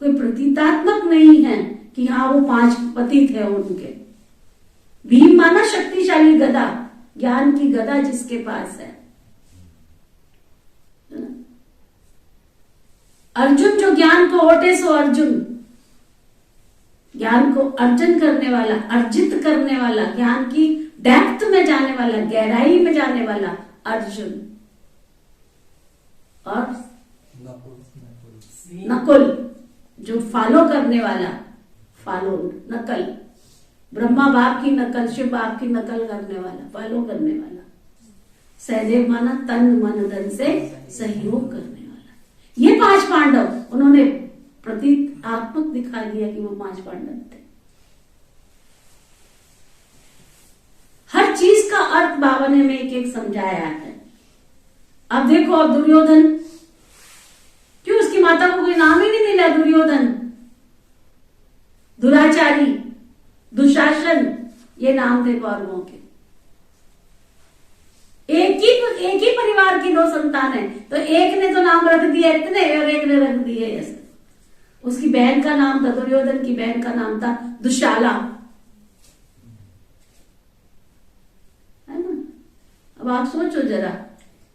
कोई प्रतीकात्मक नहीं है कि हाँ वो 5 पति थे उनके। भीम माना शक्तिशाली गदा, ज्ञान की गदा जिसके पास है। अर्जुन जो ज्ञान को ओटे सो अर्जुन, ज्ञान को अर्जन करने वाला, अर्जित करने वाला, ज्ञान की डेप्थ में जाने वाला, गहराई में जाने वाला अर्जुन। और नकुल जो फॉलो करने वाला, फॉलो नकल, ब्रह्मा बाप की नकल, शिव बाप की नकल करने वाला, फॉलो करने वाला। सहदेव माना तन मन धन से सहयोग करने वाला। ये 5 पांडव उन्होंने प्रतीकात्मक दिखा दिया कि वो 5 पांडव थे। हर चीज का अर्थ बाबा ने में एक एक समझाया है। अब देखो, अब दुर्योधन, क्यों उसकी माता को कोई नाम ही नहीं मिला? दुर्योधन, दुराचारी, दुशासन, ये नाम थे कौरवों के। एक ही परिवार की 2 संतान है, तो एक ने तो नाम रख दिया इतने और एक ने रख दिए ऐसे। उसकी बहन का नाम था, दुर्योधन की बहन का नाम था दुशाला, है ना। अब आप सोचो जरा,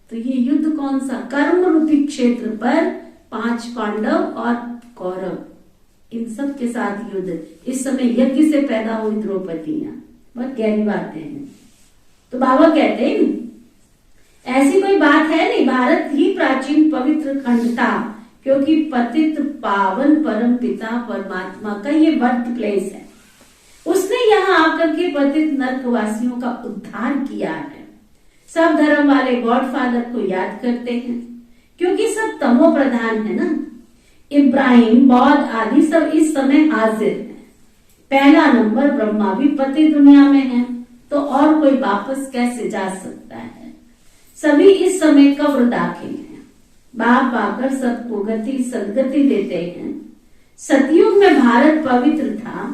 तो ये युद्ध कौन सा, कर्म रूपी क्षेत्र पर 5 पांडव और कौरव, इन सब के साथ युद्ध। इस समय यज्ञ से पैदा हुई द्रौपदियां, बहुत गहरी बातें हैं। तो बाबा कहते हैं ऐसी कोई बात है नहीं, भारत ही प्राचीन पवित्र खंड था, क्योंकि पतित पावन परम पिता परमात्मा का ये बर्थ प्लेस है। उसने यहाँ आकर के पतित नरकवासियों का उद्धार किया है। सब धर्म वाले गॉडफादर को याद करते हैं, क्योंकि सब तमो प्रधान है ना। इब्राहिम, बौद्ध आदि सब इस समय हाजिर हैं। पहला नंबर ब्रह्मा भी पति दुनिया में है, तो और कोई वापस कैसे जा सकता है। सभी इस समय कब्र दाखिल हैं। बाप आकर सबको गति सदगति देते हैं। सतयुग में भारत पवित्र था,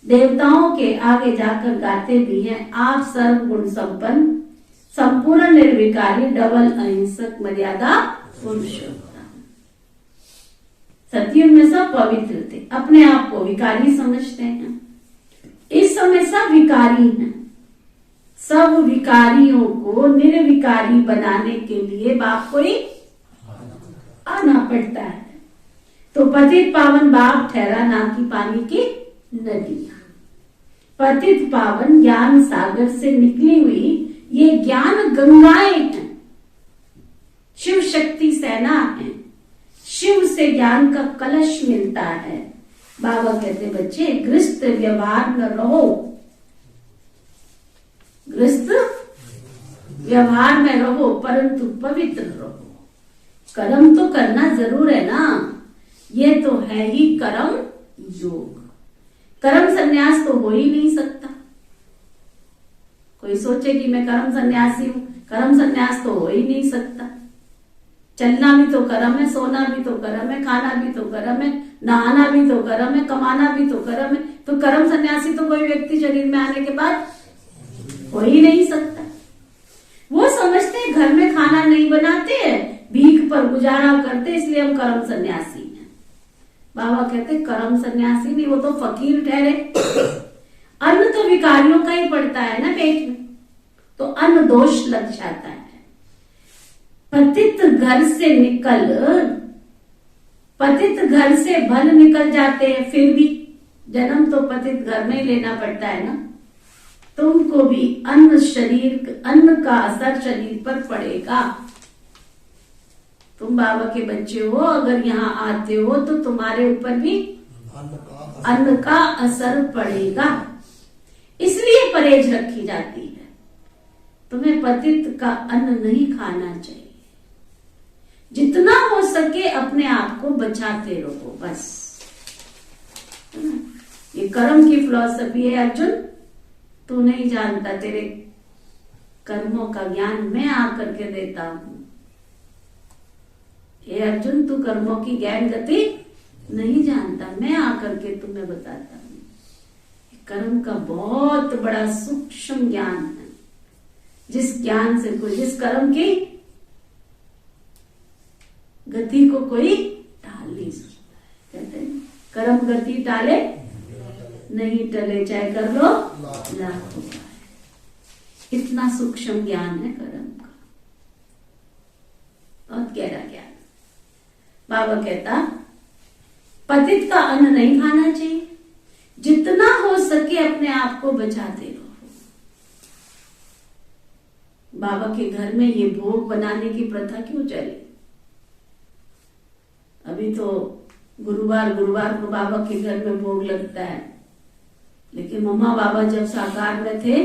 देवताओं के आगे जाकर गाते भी हैं, आप सर्वगुण संपन्न, संपूर्ण निर्विकारी, डबल अहिंसक, मर्यादा पुरुषोत्तम। सतयुग में सब पवित्र थे, अपने आप को विकारी समझते हैं। इस समय सब विकारी हैं। सब विकारियों को निर्विकारी बनाने के लिए बाप को ही आना पड़ता है। तो पतित पावन बाप ठहरा, ना कि पानी की नदियां। पतित पावन ज्ञान सागर से निकली हुई ये ज्ञान गंगाएं हैं, शिव शक्ति सेना है। शिव से ज्ञान का कलश मिलता है। बाबा कहते बच्चे गृहस्थ व्यवहार में रहो, गृहस्थ व्यवहार में रहो, परंतु पवित्र रहो। कर्म तो करना जरूर है ना, ये तो है ही कर्म योग। कर्म संन्यास तो हो ही नहीं सकता। कोई सोचे कि मैं कर्म सन्यासी हूं, कर्म संन्यास तो हो ही नहीं सकता। चलना भी तो कर्म है, सोना भी तो कर्म है, खाना भी तो कर्म है, नहाना भी तो कर्म है, कमाना भी तो कर्म है। तो कर्म सन्यासी तो कोई व्यक्ति शरीर में आने के बाद हो ही नहीं सकता। वो समझते हैं घर में खाना नहीं बनाते हैं, भीख पर गुजारा करते, इसलिए हम कर्म सन्यासी हैं। बाबा कहते कर्म सन्यासी नहीं, वो तो फकीर ठहरे। अन्न तो विकारियों का ही पड़ता है ना पेट में, तो अन्न दोष लग जाता है। पतित घर से भल निकल जाते हैं, फिर भी जन्म तो पतित घर में ही लेना पड़ता है ना। तुमको भी अन्न का असर शरीर पर पड़ेगा। तुम बाबा के बच्चे हो, अगर यहाँ आते हो तो तुम्हारे ऊपर भी अन्न का असर पड़ेगा, इसलिए परहेज रखी जाती है। तुम्हें पतित का अन्न नहीं खाना चाहिए। जितना हो सके अपने आप को बचाते रहो, बस। ये कर्म की फिलॉसफी है अर्जुन। तू नहीं जानता, तेरे कर्मों का ज्ञान मैं आकर के देता हूं। हे अर्जुन, तू कर्मों की ज्ञान गति नहीं जानता, मैं आकर के तुम्हें बताता हूं। कर्म का बहुत बड़ा सूक्ष्म ज्ञान है, जिस ज्ञान से कोई, जिस कर्म की गति को कोई टाल नहीं सकता। कहते हैं कर्म गति टाले नहीं टले, चाहे कर लो लाखों बार। इतना सूक्ष्म ज्ञान है कर्म का, बहुत गहरा ज्ञान। बाबा कहता पतित का अन्न नहीं खाना चाहिए, जितना हो सके अपने आप को बचाते रहो। बाबा के घर में ये भोग बनाने की प्रथा क्यों चली? अभी तो गुरुवार को बाबा के घर में भोग लगता है, लेकिन मम्मा बाबा जब साकार में थे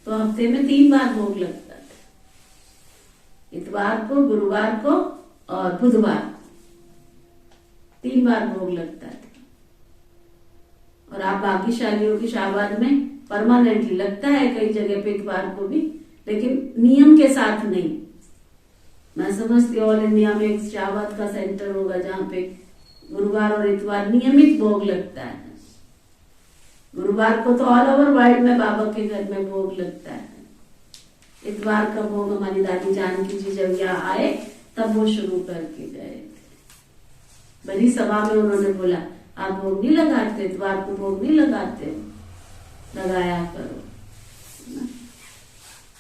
तो हफ्ते में 3 बार भोग लगता था। इतवार को, गुरुवार को और बुधवार को 3 बार भोग लगता था। और आप भाग्यशालियों की शाबाद में परमानेंटली लगता है, कई जगह पे इतवार को भी, लेकिन नियम के साथ नहीं। मैं समझती ऑल इंडिया में एक शाबाद का सेंटर होगा जहां पे गुरुवार और इतवार नियमित भोग लगता है। गुरुवार को तो ऑल ओवर वर्ल्ड में बाबा के घर में भोग लगता है, इतवार का भोग हमारी दादी जानकी जी जब यहाँ आए तब वो शुरू करके गए थे। बड़ी सभा में उन्होंने बोला आप भोग नहीं लगाते, इतवार को भोग नहीं लगाते हो, लगाया करो ना।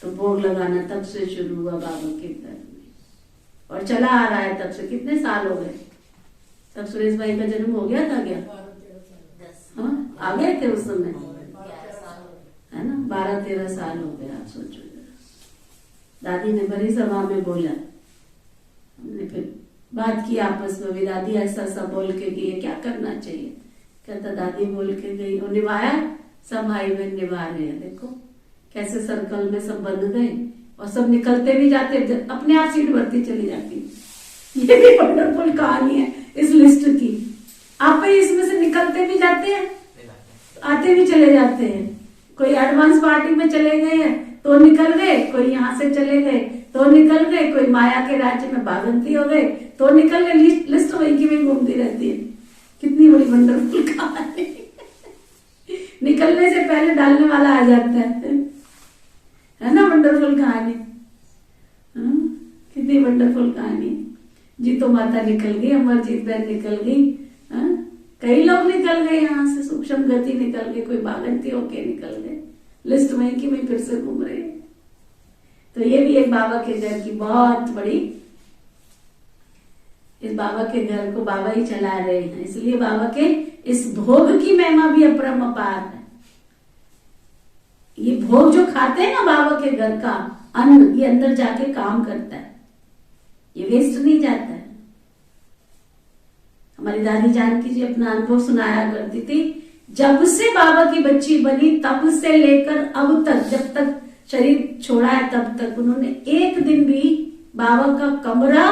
तो भोग लगाना तब से शुरू हुआ बाबा के घर में और चला आ रहा है तब से। कितने साल हो गए? तब सुरेश भाई का जन्म हो गया था क्या? हाँ, आ गए थे उस समय, है ना, 12-13 साल हो गए। आप सोचो जरा। दादी ने बड़ी सभा में बोला, हमने फिर बात की आपस में भी, दादी ऐसा ऐसा बोल के गई, क्या करना चाहिए? कहता दादी बोल के गई और निभाया, सब भाई बहन निभा रहे हैं। देखो कैसे सर्कल में सब बंध गए और सब निकलते भी जाते, अपने आप सीट भरती चली जाती। ये भी वंडरफुल कहानी है इस लिस्ट की। आप इसमें से निकलते भी जाते हैं, आते भी चले जाते हैं। कोई एडवांस पार्टी में चले गए हैं तो निकल गए, कोई यहाँ से चले गए तो निकल गए, कोई माया के राज्य में भागंती हो गए तो निकल गए। लिस्ट वही की वही घूमती रहती है। कितनी बड़ी वंडरफुल कहानी। निकलने से पहले डालने वाला आ जाता है ना, वंडरफुल कहानी। कितनी वंडरफुल कहानी। जीतो माता निकल गई, अमरजीत बहन निकल गई, कई लोग निकल गए यहाँ से, सूक्ष्म गति निकल गए, कोई भागंती होके निकल गए। लिस्ट वहीं की वहीं फिर से घूम रहे। तो ये भी एक बाबा के घर की बहुत बड़ी, इस बाबा के घर को बाबा ही चला रहे हैं, इसलिए बाबा के इस भोग की महिमा भी अपरम अपार है। ये भोग जो खाते हैं ना बाबा के घर का अन्न, ये अंदर जाके काम करता है, ये वेस्ट नहीं जाता है। हमारी दादी जानकी जी अपना अनुभव सुनाया करती थी, जब से बाबा की बच्ची बनी तब से लेकर अब तक, जब तक शरीर छोड़ा है तब तक उन्होंने एक दिन भी बाबा का कमरा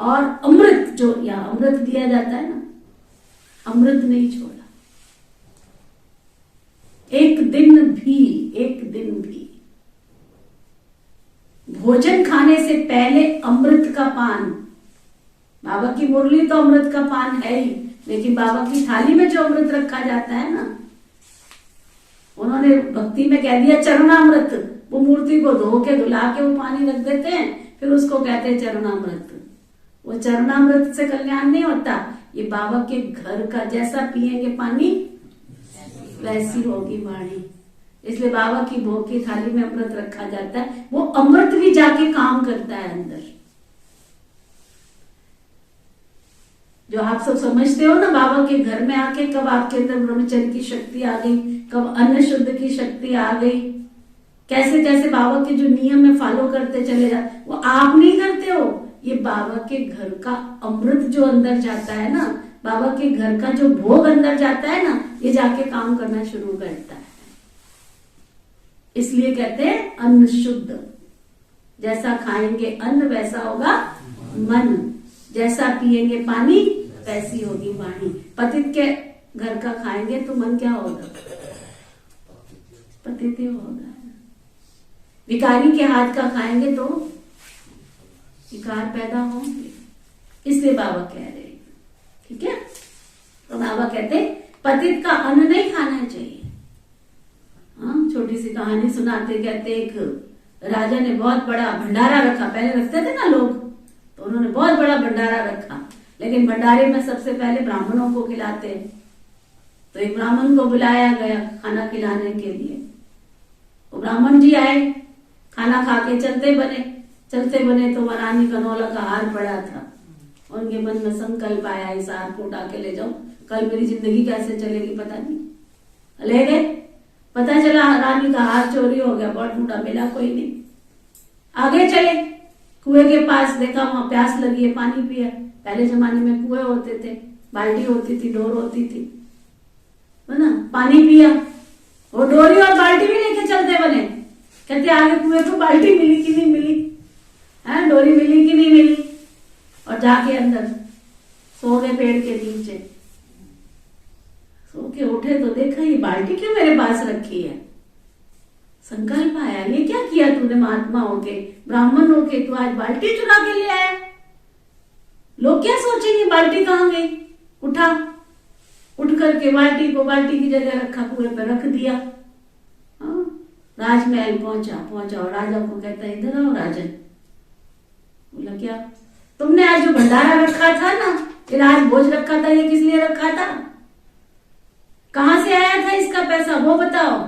और अमृत, जो यहाँ अमृत दिया जाता है ना, अमृत नहीं छोड़ा। एक दिन भी भोजन खाने से पहले अमृत का पान। बाबा की मुरली तो अमृत का पान है ही, लेकिन बाबा की थाली में जो अमृत रखा जाता है ना, उन्होंने भक्ति में कह दिया चरणामृत। वो मूर्ति को धो के धुला के वो पानी रख देते हैं, फिर उसको कहते हैं चरणामृत। वो चरणामृत से कल्याण नहीं होता। ये बाबा के घर का जैसा पिएंगे पानी वैसी होगी वाणी। इसलिए बाबा की भोग की थाली में अमृत रखा जाता है। वो अमृत भी जाके काम करता है अंदर। जो आप सब समझते हो ना, बाबा के घर में आके कब आपके अंदर ब्रह्मचर्य की शक्ति आ गई, कब अन्न शुद्ध की शक्ति आ गई, कैसे कैसे बाबा के जो नियम में फॉलो करते चले जाते, वो आप नहीं करते हो। ये बाबा के घर का अमृत जो अंदर जाता है ना, बाबा के घर का जो भोग अंदर जाता है ना, ये जाके काम करना शुरू करता है। इसलिए कहते हैं अन्न शुद्ध। जैसा खाएंगे अन्न वैसा होगा मन, जैसा पिएंगे पानी वैसी होगी वाणी। पतित के घर का खाएंगे तो मन क्या होगा? पतित ही होगा। विकारी के हाथ का खाएंगे तो विकार पैदा होंगे। इसलिए बाबा कह रहे हैं, ठीक है। तो बाबा कहते पतित का अन्न नहीं खाना चाहिए। हाँ, छोटी सी कहानी सुनाते, कहते एक राजा ने बहुत बड़ा भंडारा रखा। पहले रखते थे ना लोग, तो उन्होंने बहुत बड़ा भंडारा रखा, लेकिन भंडारे में सबसे पहले ब्राह्मणों को खिलाते। तो एक ब्राह्मण को बुलाया गया खाना खिलाने के लिए। वो ब्राह्मण जी आए, खाना खा के चलते बने तो रानी कनौला का हार पड़ा था। उनके मन में संकल्प आया, इस हार को उठा के ले जाऊं, कल मेरी जिंदगी कैसे चलेगी पता नहीं। ले गए, पता चला रानी का हार चोरी हो गया, बहुत ढूंढा मिला कोई नहीं। आगे चले, कुएं के पास देखा, वहां प्यास लगी है, पानी पिया। पहले जमाने में कुएं होते थे, बाल्टी होती थी, डोर होती थी, है ना, पानी पिया। वो डोरी और बाल्टी भी लेके चलते बने। कहते आगे कुएं को बाल्टी मिली कि नहीं मिली, है डोरी मिली कि नहीं मिली, और जाके अंदर सो गए पेड़ के नीचे। सो के उठे तो देखा ये बाल्टी क्यों मेरे पास रखी है। संकल्प आया, ये क्या किया तूने महात्मा होके, ब्राह्मण होके, तू आज बाल्टी चुरा के ले आया। लोग क्या सोचेंगे बाल्टी कहाँ गई। उठा, उठ करके बाल्टी को बाल्टी की जगह रखा, कुएं पर रख दिया। हाँ, राजमहल पहुंचा और राजा को कहता है इधर आओ राजन। बोला क्या? तुमने आज जो भंडारा रखा था ना, ये राज भोज रखा था, ये किस लिए रखा था? कहां से आया था इसका पैसा, वो बताओ।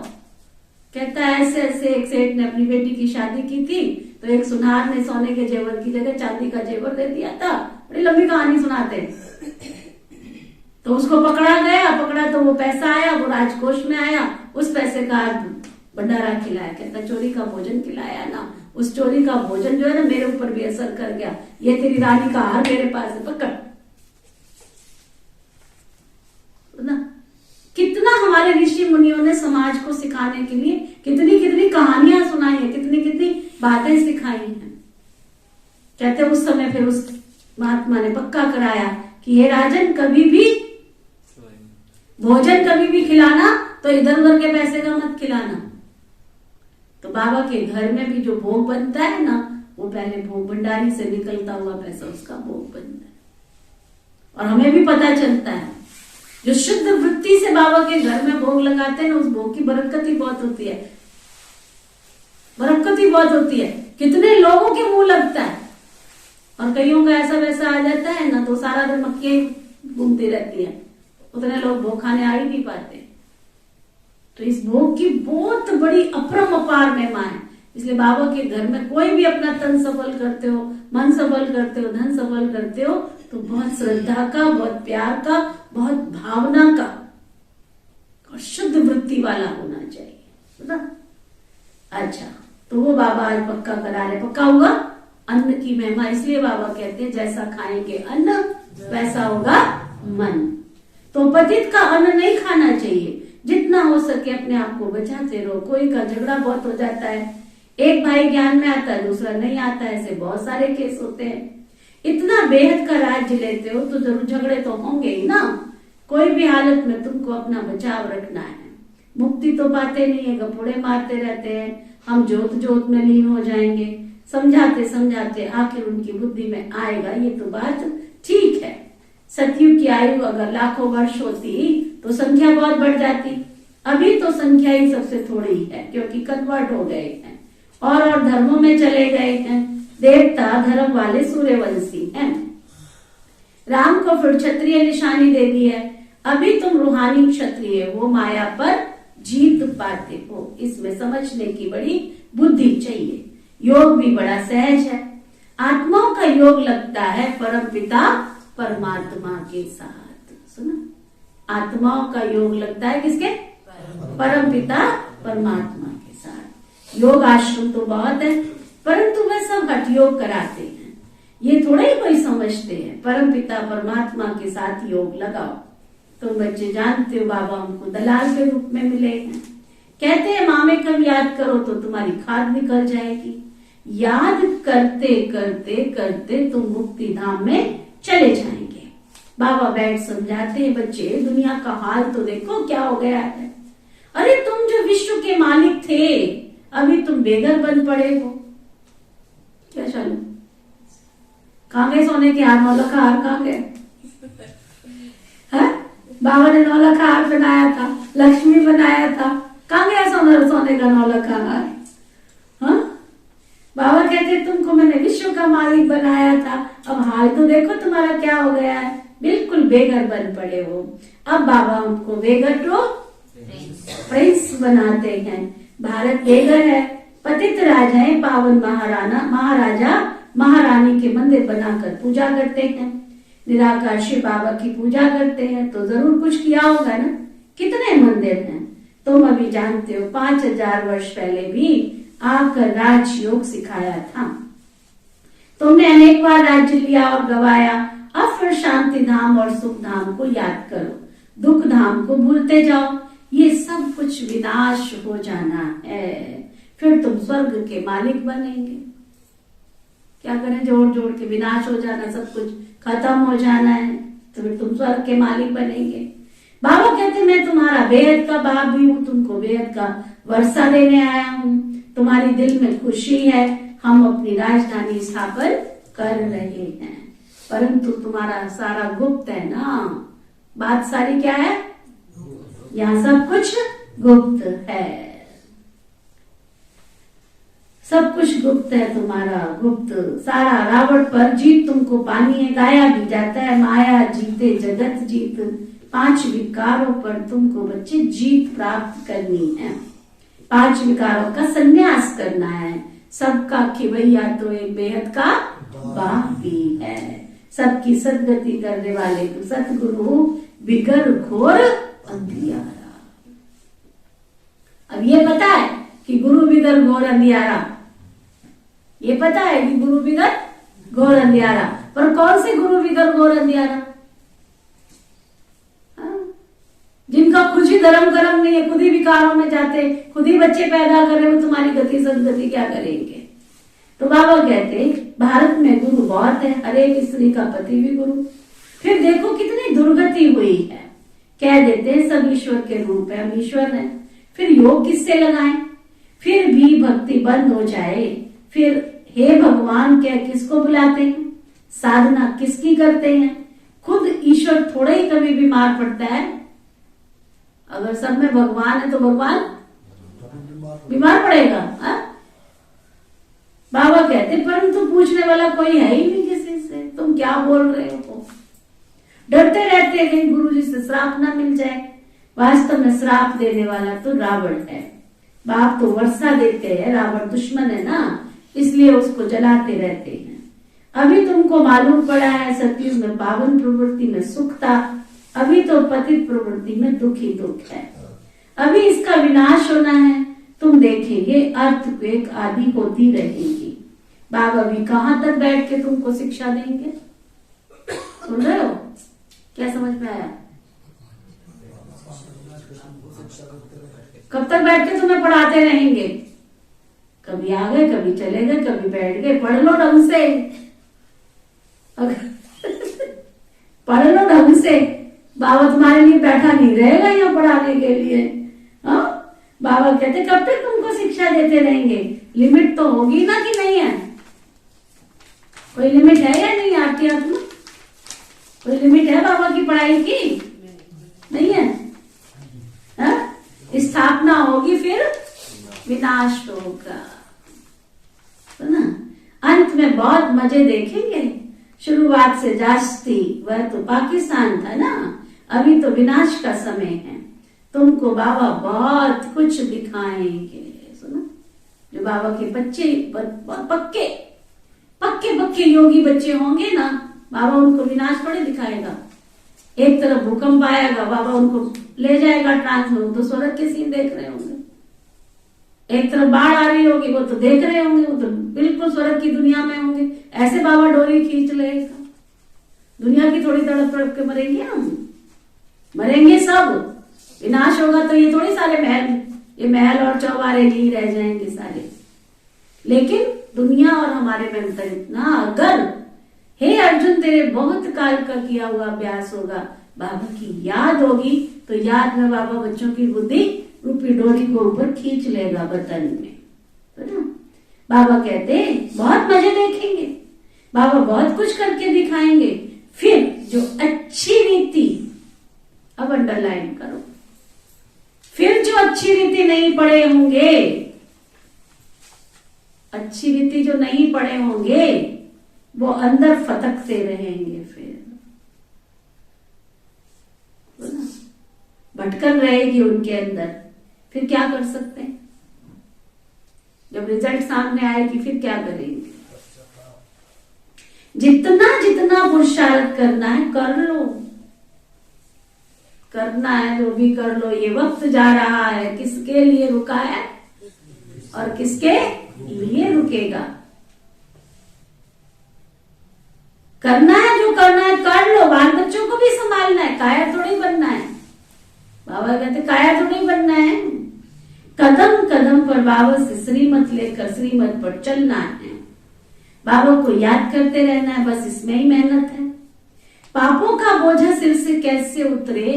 कहता है ऐसे ऐसे एक सेठ ने अपनी बेटी की शादी की थी, तो एक सुनार ने सोने के जेवर की जगह चांदी का जेवर दे दिया था। बड़ी लंबी कहानी सुनाते। तो उसको पकड़ा तो वो पैसा आया, वो राजकोष में आया, उस पैसे का भंडारा खिलाया। कहता चोरी का भोजन खिलाया ना, उस चोरी का भोजन जो है ना मेरे ऊपर भी असर कर गया। ये तेरी रानी का हार मेरे पास है, पकड़ ना। कितना हमारे ऋषि मुनियों ने समाज को सिखाने के लिए कितनी कितनी कहानियां सुनाई है, कितनी कितनी बातें सिखाई हैं। कहते उस समय फिर उस महात्मा ने पक्का कराया कि ये राजन कभी भी भोजन कभी भी खिलाना तो इधर उधर के पैसे का मत खिलाना। तो बाबा के घर में भी जो भोग बनता है ना, वो पहले भोग भंडारी से निकलता हुआ पैसा उसका भोग बनता है। और हमें भी पता चलता है जो शुद्ध वृत्ति से बाबा के घर में भोग लगाते हैं ना, उस भोग की बरकत ही बहुत होती है, बरकत ही बहुत होती है। कितने लोगों के मुंह लगता है, और कईयों का ऐसा वैसा आ जाता है ना, तो सारा दिन मक्खियां घूमती रहती है, उतने लोग भोग खाने आ ही नहीं पाते। तो इस भोग की बहुत बड़ी अपरम अपार महिमा है। इसलिए बाबा के घर में कोई भी अपना तन सफल करते हो, मन सफल करते हो, धन सफल करते हो, तो बहुत श्रद्धा का, बहुत प्यार का, बहुत भावना का और शुद्ध वृत्ति वाला होना चाहिए ना। अच्छा, तो वो बाबा आज पक्का करा रहे। पक्का हुआ अन्न की महिमा। इसलिए बाबा कहते हैं जैसा खाएंगे अन्न वैसा होगा मन। तो पतित का अन्न नहीं खाना चाहिए। जितना हो सके अपने आप को बचाते रहो। कोई का झगड़ा बहुत हो जाता है, एक भाई ज्ञान में आता है, दूसरा नहीं आता है, ऐसे बहुत सारे केस होते हैं। इतना बेहद का राज्य लेते हो तो जरूर झगड़े तो होंगे ही ना। कोई भी हालत में तुमको अपना बचाव रखना है। मुक्ति तो पाते नहीं है, गपोड़े मारते रहते हैं, हम जोत जोत में लीन हो जाएंगे। समझाते समझाते आखिर उनकी बुद्धि में आएगा ये तो बात ठीक है। सतयुग की आयु अगर लाखों वर्ष होती तो संख्या बहुत बढ़ जाती। अभी तो संख्या ही सबसे थोड़ी है, क्योंकि कन्वर्ट हो गए हैं और धर्मों में चले गए हैं। देवता धर्म वाले सूर्यवंशी हैं। राम को फिर क्षत्रिय निशानी दे दी है। अभी तुम रूहानी क्षत्रिय हो, माया पर जीत पाते हो। इसमें समझने की बड़ी बुद्धि चाहिए। योग भी बड़ा सहज है। आत्माओं का योग लगता है परमपिता परमात्मा के साथ। सुना, आत्माओं का योग लगता है किसके? परमपिता परमात्मा के साथ। योग आश्रम तो बहुत है, परंतु वे सब हठ योग कराते हैं। ये थोड़ा ही कोई समझते हैं। परमपिता परमात्मा के साथ योग लगाओ। तुम बच्चे जानते हो बाबा हमको दलाल के रूप में मिले हैं। कहते हैं मामे कब याद करो तो तुम्हारी खाद निकल जाएगी। याद करते करते करते तुम मुक्ति धाम में चले जाएंगे। बाबा बैठ समझाते हैं, बच्चे दुनिया का हाल तो देखो क्या हो गया है। अरे तुम जो विश्व के मालिक थे, अभी तुम बेघर बन पड़े हो। क्या चलो, कहाँ गए सोने के हार? 9 लाख का हार कहाँ गए? बाबा ने 9 लाख का हार बनाया था, लक्ष्मी बनाया था, कहाँ गया सोने का 9 लाख का हार? हाँ, बाबा कहते तुमको मैंने विश्व का मालिक बनाया था, अब हाल तो देखो तुम्हारा क्या हो गया है। बिल्कुल बेघर बन पड़े हो। अब बाबा हमको बेघर तो प्रिंस बनाते हैं। भारत बेघर है, पतित राजाएं पावन महाराजा महारानी के मंदिर बनाकर पूजा करते हैं। निराकार शिव बाबा की पूजा करते हैं, तो जरूर कुछ किया होगा ना। कितने मंदिर हैं तुम अभी जानते हो। 5000 वर्ष पहले भी आकर राजयोग सिखाया था। तुमने अनेक बार राज्य लिया और गवाया। अब फिर शांति धाम और सुख धाम को याद करो, दुख धाम को भूलते जाओ। ये सब कुछ विनाश हो जाना है, फिर तुम स्वर्ग के मालिक बनेंगे। क्या करें? जोड़ जोड़ के विनाश हो जाना, सब कुछ खत्म हो जाना है, तो फिर तुम स्वर्ग के मालिक बनेंगे। बाबा कहते मैं तुम्हारा बेहद का बाप भी हूँ, तुमको बेहद का वर्षा देने आया हूँ। तुम्हारी दिल में खुशी है, हम अपनी राजधानी स्थापन कर रहे हैं, परंतु तुम्हारा सारा गुप्त है ना। बात सारी क्या है? यहाँ सब कुछ गुप्त है। सब कुछ गुप्त है तुम्हारा, गुप्त सारा। रावण पर जीत तुमको पानी है, गाया भी जाता है माया जीते जगत जीत। 5 विकारों पर तुमको बच्चे जीत प्राप्त करनी है। 5 विकारों का संन्यास करना है। सबका खिवैया तो एक बेहद का बाप भी है। सबकी सदगति करने वाले तो सतगुरु बिगर घोर अंधियारा। अब ये पता है कि गुरु बिगर घोर अंधियारा, ये पता है कि गुरु बिगर घोर अंधियारा। पर कौन से गुरु बिगर घोर अंधियारा? जिनका खुद ही धर्म कर्म नहीं है, खुद ही विकारों में जाते, खुद ही बच्चे पैदा कर रहे हो, तुम्हारी गति सदगति क्या करेंगे? तो बाबा कहते भारत में गुरु बहुत है, हर एक स्त्री का पति भी गुरु। फिर देखो कितनी दुर्गति हुई है। कह देते हैं सब ईश्वर के रूप है, हम ईश्वर है। फिर योग किससे लगाएं? फिर भी भक्ति बंद हो जाए, फिर हे भगवान क्या किसको बुलाते हैं? साधना किसकी करते हैं? खुद ईश्वर थोड़ा ही कभी बीमार पड़ता है। अगर सब में भगवान है तो भगवान बीमार पड़ेगा। बाबा कहते परंतु पूछने वाला कोई है ही नहीं किसी से, तुम क्या बोल रहे हो? डरते रहते हैं कहीं गुरु जी से श्राप ना मिल जाए। वास्तव में श्राप देने वाला तो रावण है। बाप तो वर्षा देते हैं, रावण दुश्मन है ना, इसलिए उसको जलाते रहते हैं। अभी तुमको मालूम पड़ा है सतयुग में पावन प्रवृत्ति में सुख था, अभी तो पतित प्रवृत्ति में दुख ही दुख है। अभी इसका विनाश होना है, तुम देखेंगे अर्थक्वेक आदि होती रहेगी। बाबा भी कहां तक बैठ के तुमको शिक्षा देंगे? सुन रहे हो? क्या समझ में आया? कब तक बैठ के तुम्हें पढ़ाते रहेंगे? कभी आ गए, कभी चले गए, कभी बैठ गए। पढ़ लो ढंग से, पढ़ लो ढंग से। बाबा तुम्हारे लिए बैठा नहीं रहेगा यहाँ पढ़ाने के लिए। हाँ, बाबा कहते कब तक तुमको शिक्षा देते रहेंगे? लिमिट तो होगी ना कि नहीं है? कोई लिमिट है या नहीं आपके हाथ में? कोई लिमिट है बाबा की पढ़ाई की? नहीं है। हाँ? स्थापना होगी फिर विनाश होगा, तो ना अंत में बहुत मजे देखेंगे। शुरुआत से जास्ती वह तो पाकिस्तान था ना, अभी तो विनाश का समय है। तुमको बाबा बहुत कुछ दिखाएंगे। सुनो, जो बाबा के बच्चे पक्के पक्के पक्के योगी बच्चे होंगे ना, बाबा उनको विनाश थोड़े दिखाएगा। एक तरफ भूकंप आएगा, बाबा उनको ले जाएगा ट्रांसफर, तो स्वर्ग के सीन देख रहे होंगे। एक तरफ बाढ़ आ रही होगी, वो तो देख रहे होंगे, वो तो बिल्कुल स्वर्ग की दुनिया में होंगे। ऐसे बाबा डोरी खींच लेगा। दुनिया की थोड़ी तड़प तड़प के मरेंगे हम, मरेंगे सब। विनाश होगा तो ये थोड़ी सारे महल, ये महल और चौबारे नहीं रह जाएंगे सारे। लेकिन दुनिया और हमारे में अंतर इतना, अगर हे अर्जुन तेरे बहुत काल का किया हुआ अभ्यास होगा, बाबा की याद होगी, तो याद में बाबा बच्चों की बुद्धि रूपी डोरी को ऊपर खींच लेगा बतन में, तो ना। बाबा कहते बहुत मजे देखेंगे, बाबा बहुत कुछ करके दिखाएंगे। फिर जो अच्छी रीति, अब अंडरलाइन करो, फिर जो अच्छी रीति नहीं पढ़े होंगे, अच्छी रीति जो नहीं पढ़े होंगे, वो अंदर फटकते रहेंगे। फिर भटकन रहेगी उनके अंदर। फिर क्या कर सकते हैं? जब रिजल्ट सामने आएगी फिर क्या करेंगे? जितना जितना पुरुषार्थ करना है कर लो, करना है जो भी कर लो। ये वक्त जा रहा है, किसके लिए रुका है और किसके लिए रुकेगा? करना है जो करना है कर लो। बाल बच्चों को भी संभालना है, काया थोड़ी बनना है। बाबा कहते काया थोड़ी बनना है। कदम कदम पर बाबा से श्रीमत लेकर श्रीमत पर चलना है। बाबा को याद करते रहना है, बस इसमें ही मेहनत है। पापों का बोझा सिर से कैसे उतरे,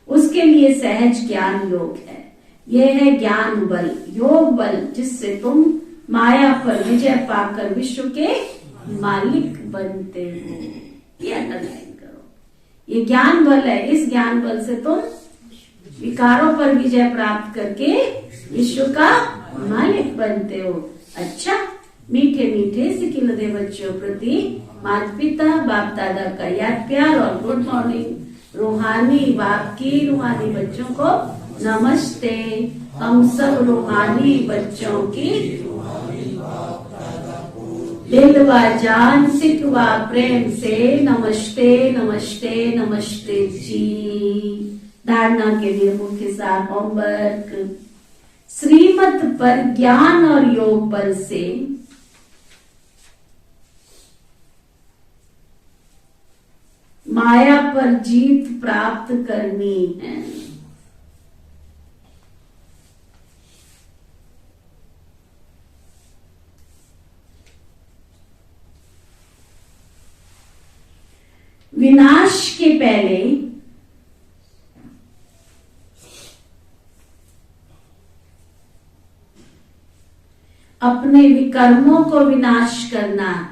उसके लिए सहज ज्ञान योग है। यह है ज्ञान बल, योग बल, जिससे तुम माया पर विजय पाकर विश्व के मालिक बनते हो। ये अंडरलाइन करो, ये ज्ञान बल है। इस ज्ञान बल से तुम विकारों पर विजय प्राप्त करके विश्व का मालिक बनते हो। अच्छा, मीठे मीठे सिकिलदे बच्चों प्रति माता पिता बाप दादा का याद प्यार और गुड मॉर्निंग। रूहानी बाप की रूहानी बच्चों को नमस्ते। हम सब रूहानी बच्चों की दिल व जान सिक व प्रेम से नमस्ते नमस्ते नमस्ते जी। धारणा के लिए मुख्य सार होमवर्क। श्रीमत पर ज्ञान और योग बल से माया पर जीत प्राप्त करनी है। विनाश के पहले अपने विकर्मों को विनाश करना है।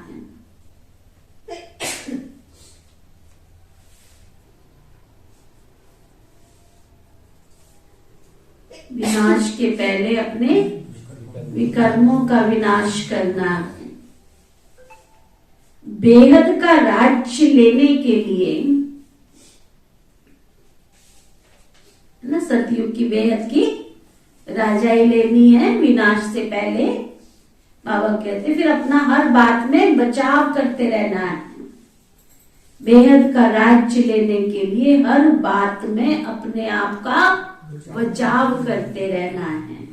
विनाश के पहले अपने विकर्मों का विनाश करना है। बेहद का राज्य लेने के लिए, ना, सतयुग की बेहद की राजाई लेनी है विनाश से पहले। बाबा कहते फिर अपना हर बात में बचाव करते रहना है। बेहद का राज्य लेने के लिए हर बात में अपने आप का बचाव करते रहना है।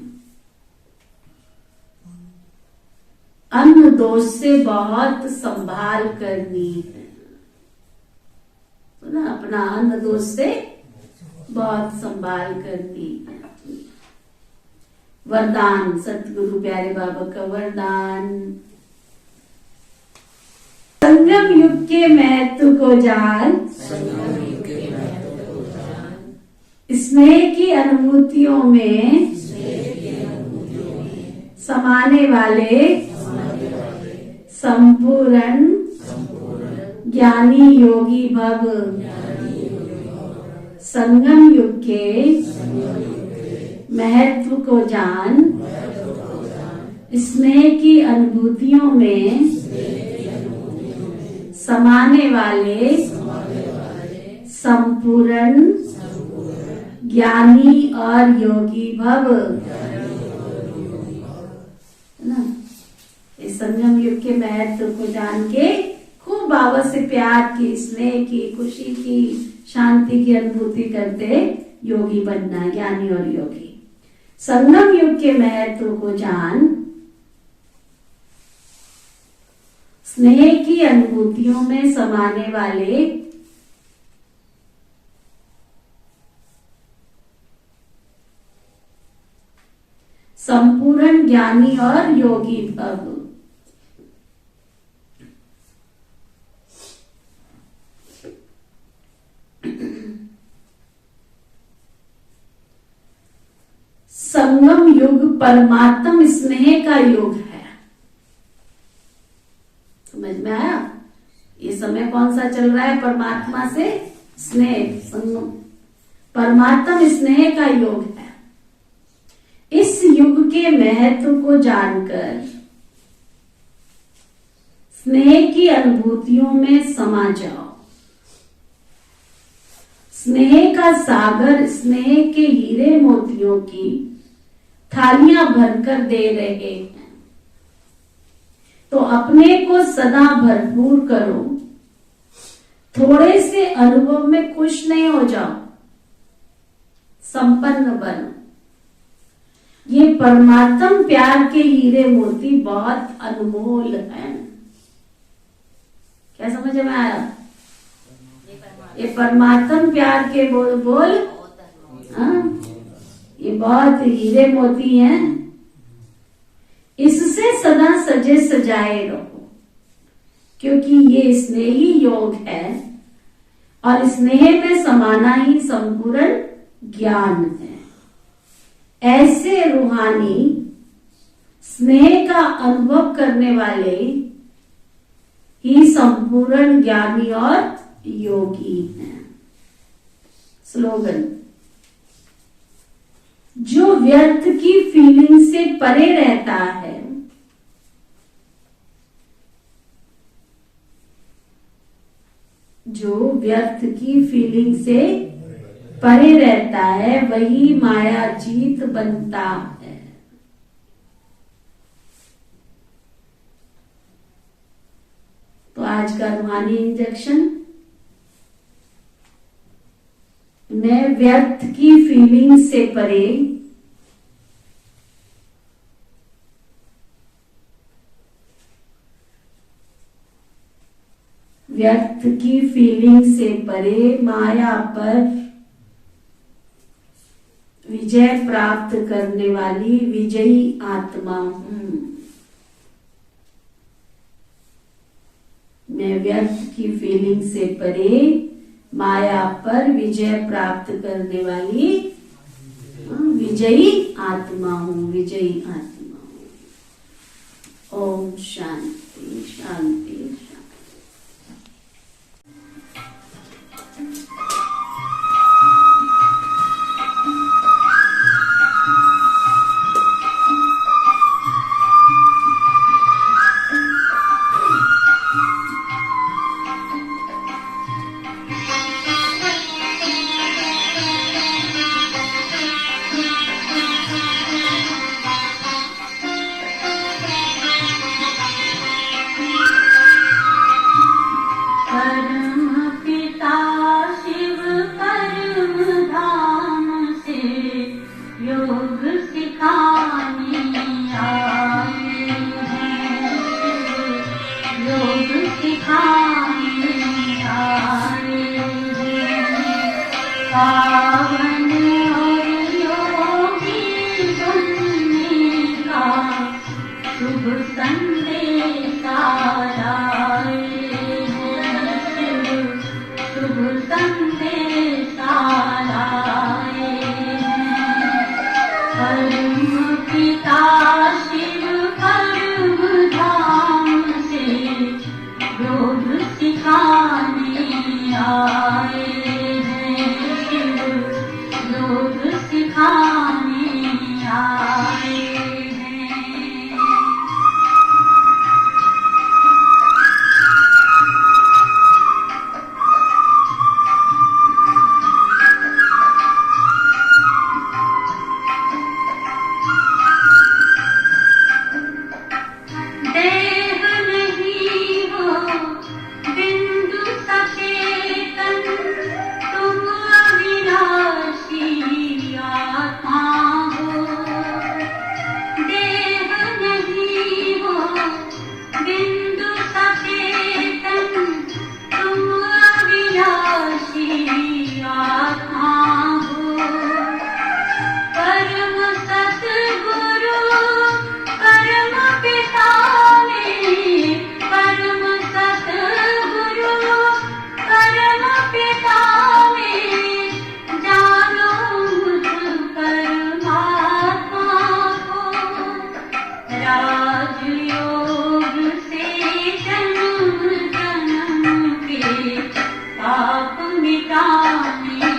अन्न दोष से बहुत संभाल करनी है, तो ना अपना अन्न दोष से बहुत संभाल करनी है। वरदान, सतगुरु प्यारे बाबा का वरदान। संगम युग के महत्व को जान, स्नेह की अनुभूतियों में समाने वाले संपूर्ण ज्ञानी योगी भव। संगम युग के महत्व को जान, स्नेह की अनुभूतियों में समाने वाले संपूर्ण ज्ञानी और योगी भव। ना, इस संगम युग के महत्व को जान के खूब बाबा से प्यार की, स्नेह की, खुशी की, शांति की अनुभूति करते योगी बनना, ज्ञानी और योगी। संगम युग के महत्व को जान, स्नेह की अनुभूतियों में समाने वाले संपूर्ण ज्ञानी और योगी भव। संगम युग परमात्म स्नेह का युग है। समझ में आया? ये समय कौन सा चल रहा है? परमात्मा से स्नेह, संगम, परमात्म स्नेह का युग है। इस युग के महत्व को जानकर स्नेह की अनुभूतियों में समा जाओ। स्नेह का सागर, स्नेह के हीरे मोतियों की थालियां भरकर दे रहे हैं, तो अपने को सदा भरपूर करो। थोड़े से अनुभव में खुश नहीं हो जाओ, संपन्न बनो। ये परमात्म प्यार के हीरे मोती बहुत अनमोल हैं। क्या समझ में आया? ये परमात्म प्यार के बोल हाँ, ये बहुत हीरे मोती हैं। इससे सदा सजे सजाए रहो, क्योंकि ये स्नेही योग है और स्नेह में समाना ही संपूर्ण ज्ञान है। ऐसे रूहानी स्नेह का अनुभव करने वाले ही संपूर्ण ज्ञानी और योगी हैं। स्लोगन, जो व्यर्थ की फीलिंग से परे रहता है, जो व्यर्थ की फीलिंग से परे रहता है वही माया जीत बनता है। तो आज का रूहानी इंजेक्शन, मैं व्यर्थ की फीलिंग से परे व्यर्थ की फीलिंग से परे माया पर विजय प्राप्त करने वाली विजयी आत्मा हूं। मैं व्यर्थ की फीलिंग से परे माया पर विजय प्राप्त करने वाली विजयी आत्मा हूं, विजयी आत्मा हूं। ओम शांति शांति शांति।
पाप मिटाने